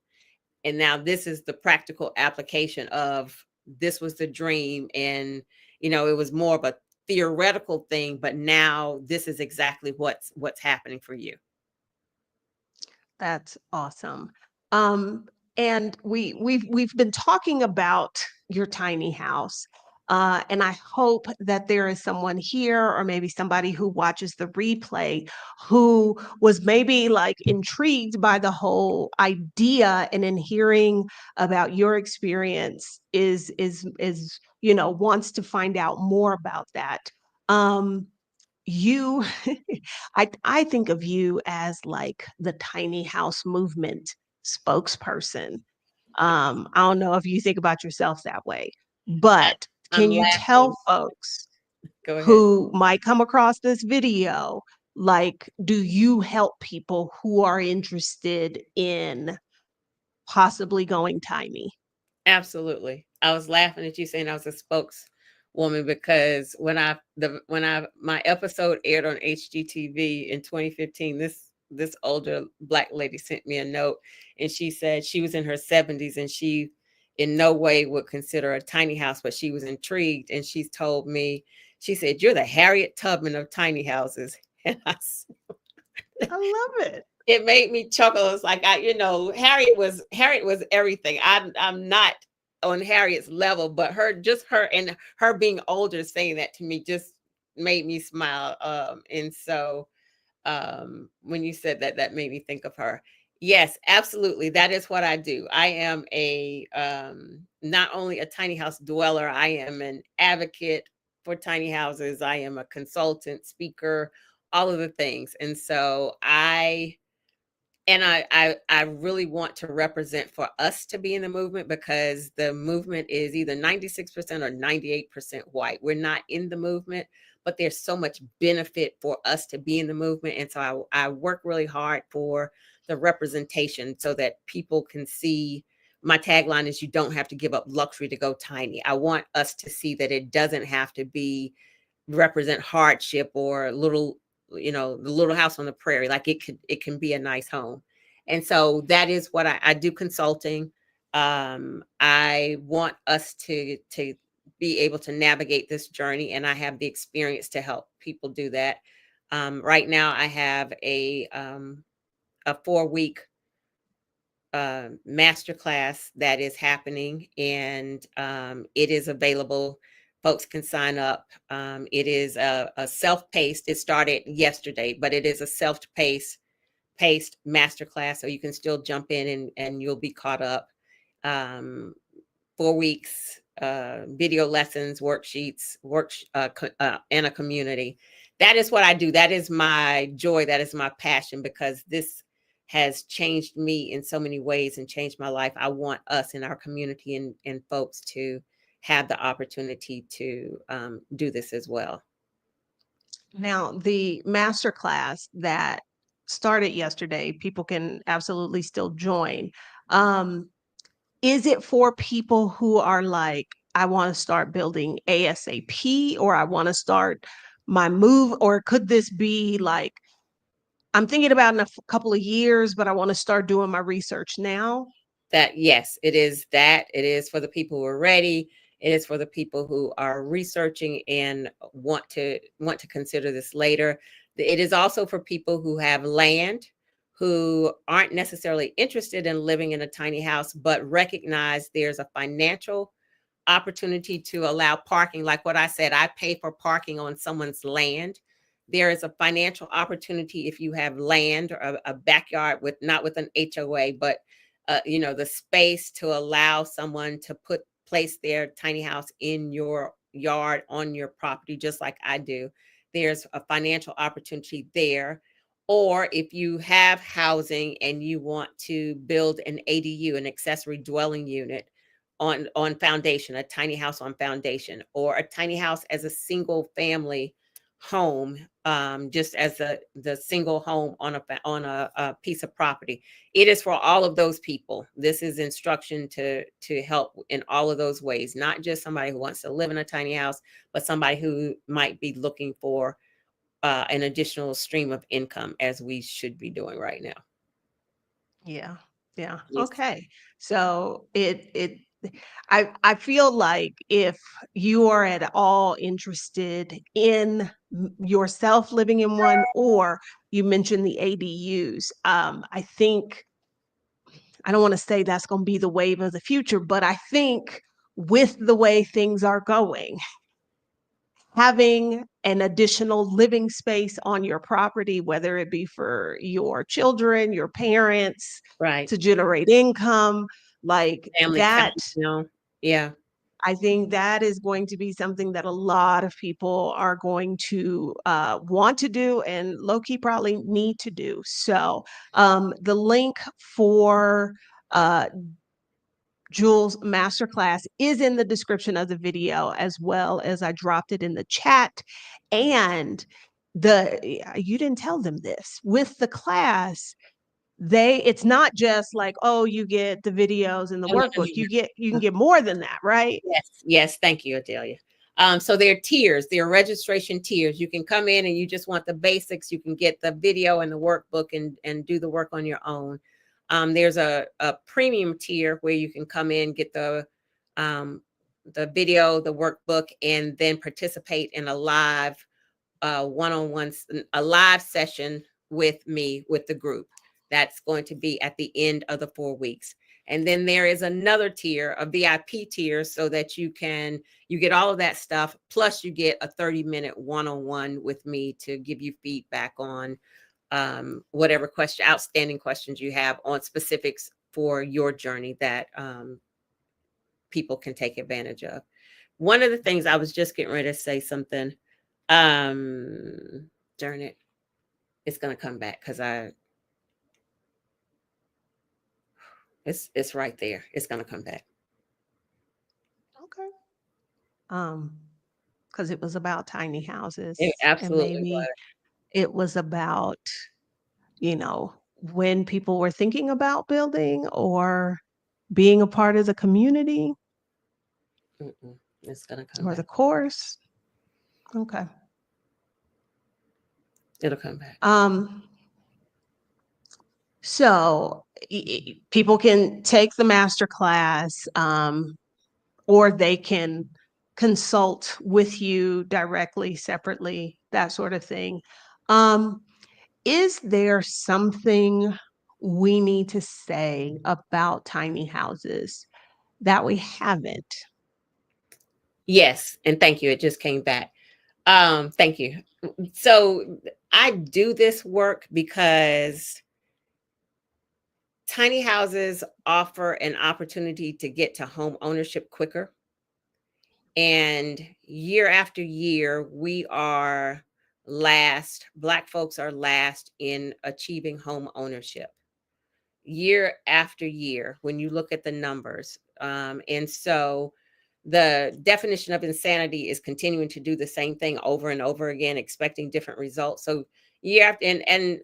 And now this is the practical application of, this was the dream. And it was more of a theoretical thing, but now this is exactly what's happening for you. That's awesome. Um, and we've been talking about your tiny house, and I hope that there is someone here, or maybe somebody who watches the replay, who was maybe like intrigued by the whole idea, and in hearing about your experience is wants to find out more about that. Um, you I think of you as like the tiny house movement spokesperson. I don't know if you think about yourself that way, I, but I'm can you tell laughing. folks Go ahead. who might come across this video, like, do you help people who are interested in possibly going tiny? Absolutely. I was laughing at you saying I was a spokeswoman, because when I my episode aired on HGTV in 2015, this older Black lady sent me a note, and she said she was in her 70s, and she in no way would consider a tiny house, but she was intrigued, and she's told me, she said, "You're the Harriet Tubman of tiny houses." And I love it. it made me chuckle. It's like, Harriet was everything. I'm not on Harriet's level, but her being older saying that to me just made me smile. And so when you said that, that made me think of her. Yes, absolutely. That is what I do. I am a not only a tiny house dweller, I am an advocate for tiny houses. I am a consultant, speaker, all of the things. And so And I really want to represent for us to be in the movement, because the movement is either 96% or 98% white. We're not in the movement, but there's so much benefit for us to be in the movement. And so I work really hard for the representation so that people can see. My tagline is, you don't have to give up luxury to go tiny. I want us to see that it doesn't have to be represent hardship or little, the little house on the prairie. Like, it can be a nice home. And so that is what I do, consulting. I want us to be able to navigate this journey, and I have the experience to help people do that. Right now I have a 4-week masterclass that is happening, and it is available. Folks can sign up. It is a self-paced. It started yesterday, but it is a self-paced masterclass, so you can still jump in and you'll be caught up. Um, 4 weeks, video lessons, worksheets, and a community. That is what I do. That is my joy. That is my passion, because this has changed me in so many ways and changed my life. I want us in our community and folks to have the opportunity to do this as well. Now, the master class that started yesterday, people can absolutely still join. Um, is it for people who are like, I want to start building ASAP, or I want to start my move? Or could this be like, I'm thinking about in a couple of years, but I want to start doing my research now? That, yes, it is that. It is for the people who are ready. It is for the people who are researching and want to consider this later. It is also for people who have land, who aren't necessarily interested in living in a tiny house, but recognize there's a financial opportunity to allow parking. Like what I said, I pay for parking on someone's land. There is a financial opportunity if you have land or a backyard with, not with an HOA, but the space to allow someone to place their tiny house in your yard, on your property, just like I do. There's a financial opportunity there. Or if you have housing and you want to build an ADU, an accessory dwelling unit, on foundation, a tiny house on foundation, or a tiny house as a single family home, just as the single home on a piece of property. It is for all of those people. This is instruction to help in all of those ways, not just somebody who wants to live in a tiny house, but somebody who might be looking for an additional stream of income, as we should be doing right now. Yeah. Yeah. Yes. Okay. So I feel like if you are at all interested in yourself living in one, or you mentioned the ADUs, I think, I don't want to say that's going to be the wave of the future, but I think with the way things are going, having an additional living space on your property, whether it be for your children, your parents, Right. to generate income, like Family that, count. Yeah. I think that is going to be something that a lot of people are going to want to do, and low key probably need to do. So, the link for uh, Jules' masterclass is in the description of the video, as well as I dropped it in the chat. And you didn't tell them this, with the class, it's not just like, oh, you get the videos and the Oh, no, workbook. you You can were. get more than that, right? Yes, yes, thank you, Adelia. So there are tiers, there are registration tiers. You can come in and you just want the basics. You can get the video and the workbook and do the work on your own. There's a premium tier where you can come in, get um, the video, the workbook, and then participate in a live one-on-one, a live session with me, with the group. That's going to be at the end of the 4 weeks. And then there is another tier, a VIP tier, so that you get all of that stuff, plus you get a 30-minute one-on-one with me to give you feedback on whatever outstanding questions you have on specifics for your journey that people can take advantage of. One of the things, I was just getting ready to say something. Darn it, it's gonna come back because It's right there. It's gonna come back. Okay. Um, because it was about tiny houses, It and absolutely maybe was. it was about, you know, when people were thinking about building or being a part of the community Mm-mm. It's gonna come or the back. course. Okay. It'll come back. Um, so people can take the master class, or they can consult with you directly, separately, that sort of thing. Um, is there something we need to say about tiny houses that we haven't? Yes, and thank you. It just came back. Thank you. So I do this work because tiny houses offer an opportunity to get to home ownership quicker. And year after year, we are last, Black folks are last in achieving home ownership year after year when you look at the numbers. And so the definition of insanity is continuing to do the same thing over and over again, expecting different results. So year after, and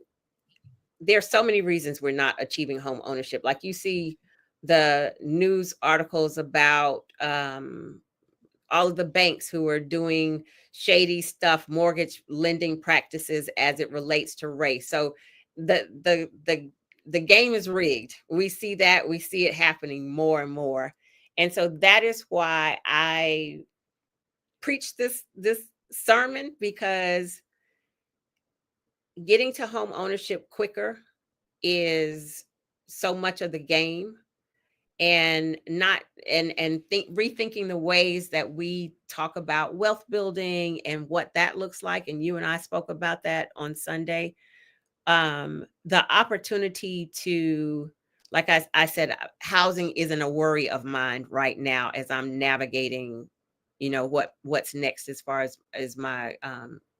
there's so many reasons we're not achieving home ownership. Like you see the news articles about all of the banks who are doing shady stuff, mortgage lending practices as it relates to race. So the game is rigged. We see that. We see it happening more and more. And so that is why I preach this sermon, because getting to home ownership quicker is so much of the game, and not and think rethinking the ways that we talk about wealth building and what that looks like. And you and I spoke about that on Sunday. The opportunity to, like I said, housing isn't a worry of mine right now as I'm navigating, what's next as far as my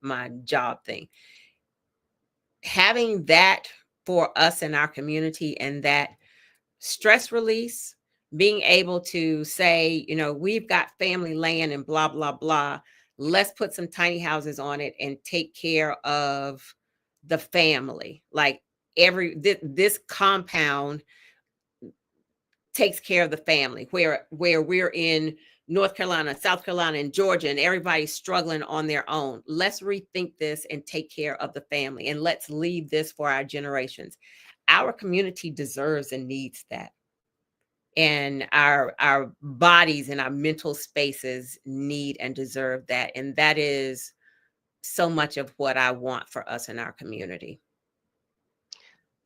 my job thing. Having that for us in our community, and that stress release, being able to say, we've got family land and blah, blah, blah. Let's put some tiny houses on it and take care of the family. Like this compound takes care of the family, where we're in North Carolina, South Carolina, and Georgia, and everybody's struggling on their own. Let's rethink this and take care of the family, and let's leave this for our generations. Our community deserves and needs that, and our bodies and our mental spaces need and deserve that. And that is so much of what I want for us in our community.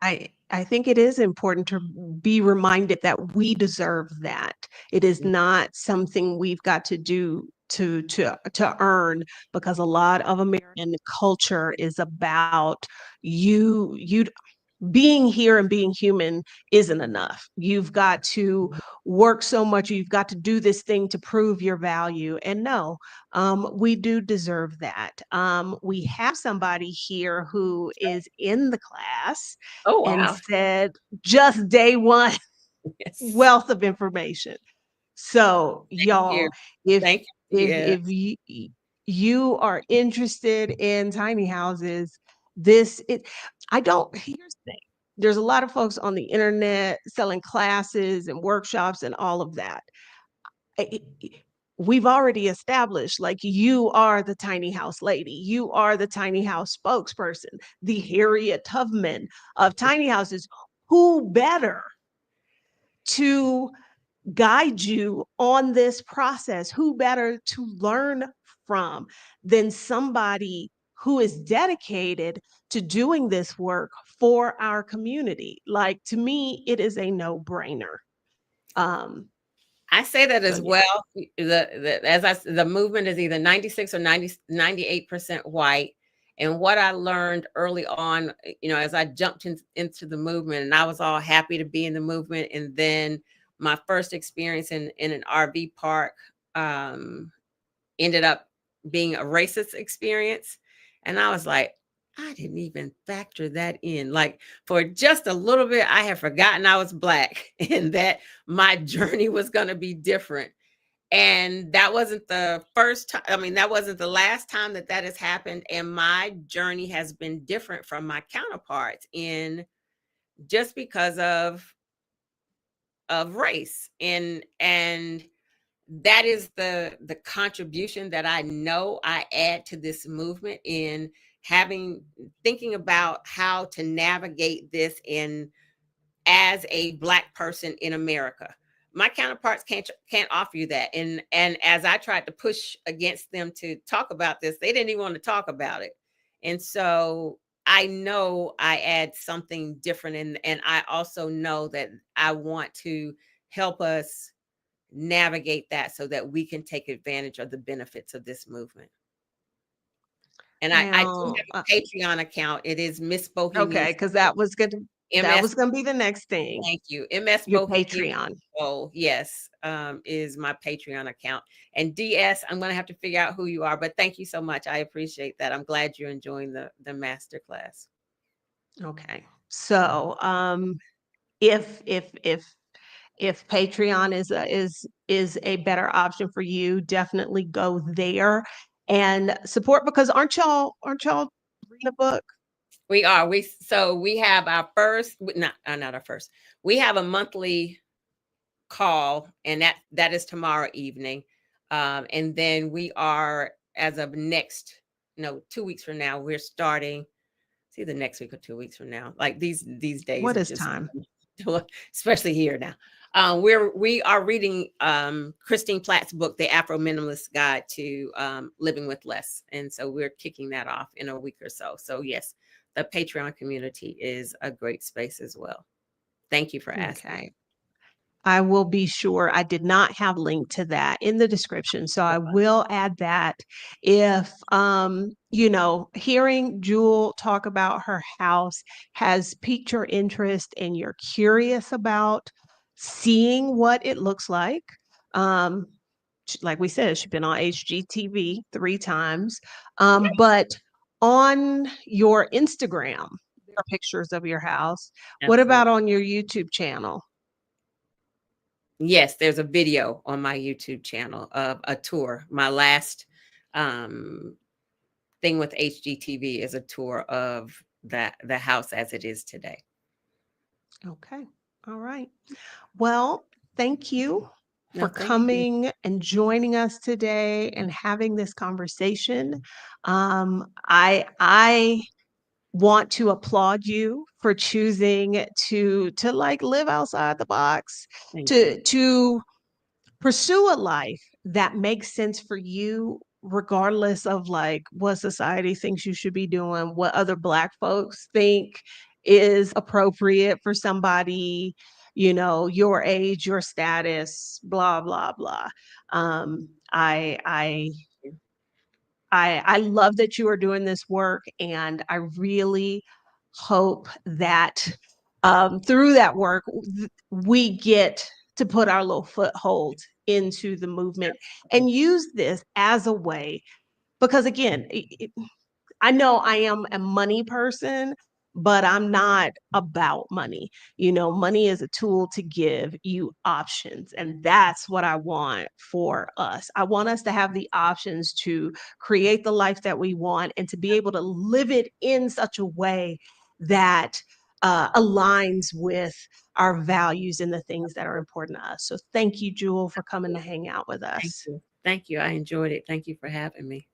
I think it is important to be reminded that we deserve that. It is Mm. not something we've got to do to earn, because a lot of American culture is about you being here and being human isn't enough. You've got to work so much. You've got to do this thing to prove your value. And no, we do deserve that. We have somebody here who is in the class Oh, and wow. said just day one Yes. wealth of information. So, Thank you. y'all, if Thank you. if Yes. you are interested in tiny houses, this it I don't here's the thing. There's a lot of folks on the internet selling classes and workshops and all of that. I- we've already established, like, you are the tiny house lady. You are the tiny house spokesperson, the Harriet Tubman of tiny houses. Who better to guide you on this process? Who better to learn from than somebody who is dedicated to doing this work for our community? Like, to me, it is a no-brainer. Um, I say that so as yeah. well. The movement is either 96 or 98% white. And what I learned early on, as I jumped into the movement, and I was all happy to be in the movement. And then my first experience in an RV park um, ended up being a racist experience. And I was like, I didn't even factor that in. Like for just a little bit, I had forgotten I was Black and that my journey was going to be different. And that wasn't the first time. I mean, that wasn't the last time that that has happened. And my journey has been different from my counterparts in just because of race. And that is the contribution that I know I add to this movement in having thinking about how to navigate this in as a Black person in America. My counterparts can't offer you that. And as I tried to push against them to talk about this, they didn't even want to talk about it. And so I know I add something different, and I also know that I want to help us navigate that so that we can take advantage of the benefits of this movement. And I do Now, have a Patreon account. It is Miss okay, Bohemian because that MS. was gonna be the next thing. Thank you. MS Your Bohemian Patreon. Soul, yes, is my Patreon account. And DS, I'm gonna have to figure out who you are, but thank you so much. I appreciate that. I'm glad you're enjoying the master class. Okay. So, if if Patreon is a better option for you, definitely go there and support because aren't y'all reading a book? We are. We have our first, not our first. We have a monthly call, and that is tomorrow evening. And then we are, as of next, no, 2 weeks from now, we're starting. It's either next week or 2 weeks from now. Like these days What are is just, time? especially here now. We are reading Christine Platt's book, The Afro Minimalist Guide to Living with Less, and so we're kicking that off in a week or so. So yes, the Patreon community is a great space as well. Thank you for asking. Okay. I will be sure. I did not have link to that in the description, so I will add that. If hearing Jewel talk about her house has piqued your interest and you're curious about seeing what it looks like. Um, like we said, she's been on HGTV 3 times. But on your Instagram, there are pictures of your house. What about Absolutely. on your YouTube channel? Yes, there's a video on my YouTube channel of a tour. My last um, thing with HGTV is a tour of the house as it is today. Okay. All right. Well, thank you for No, thank you. coming and joining us today and having this conversation. I want to applaud you for choosing to like live outside the box, Thank you. to pursue a life that makes sense for you regardless of like what society thinks you should be doing, what other Black folks think is appropriate for somebody, your age, your status, blah blah blah. um i i I love that you are doing this work, and I really hope that through that work we get to put our little foothold into the movement Absolutely. and use this as a way, because again, I know I am a money person, but I'm not about money. Money is a tool to give you options. And that's what I want for us. I want us to have the options to create the life that we want and to be able to live it in such a way that aligns with our values and the things that are important to us. So thank you, Jewel, for coming to hang out with Thank us. you. Thank you. I enjoyed it. Thank you for having me.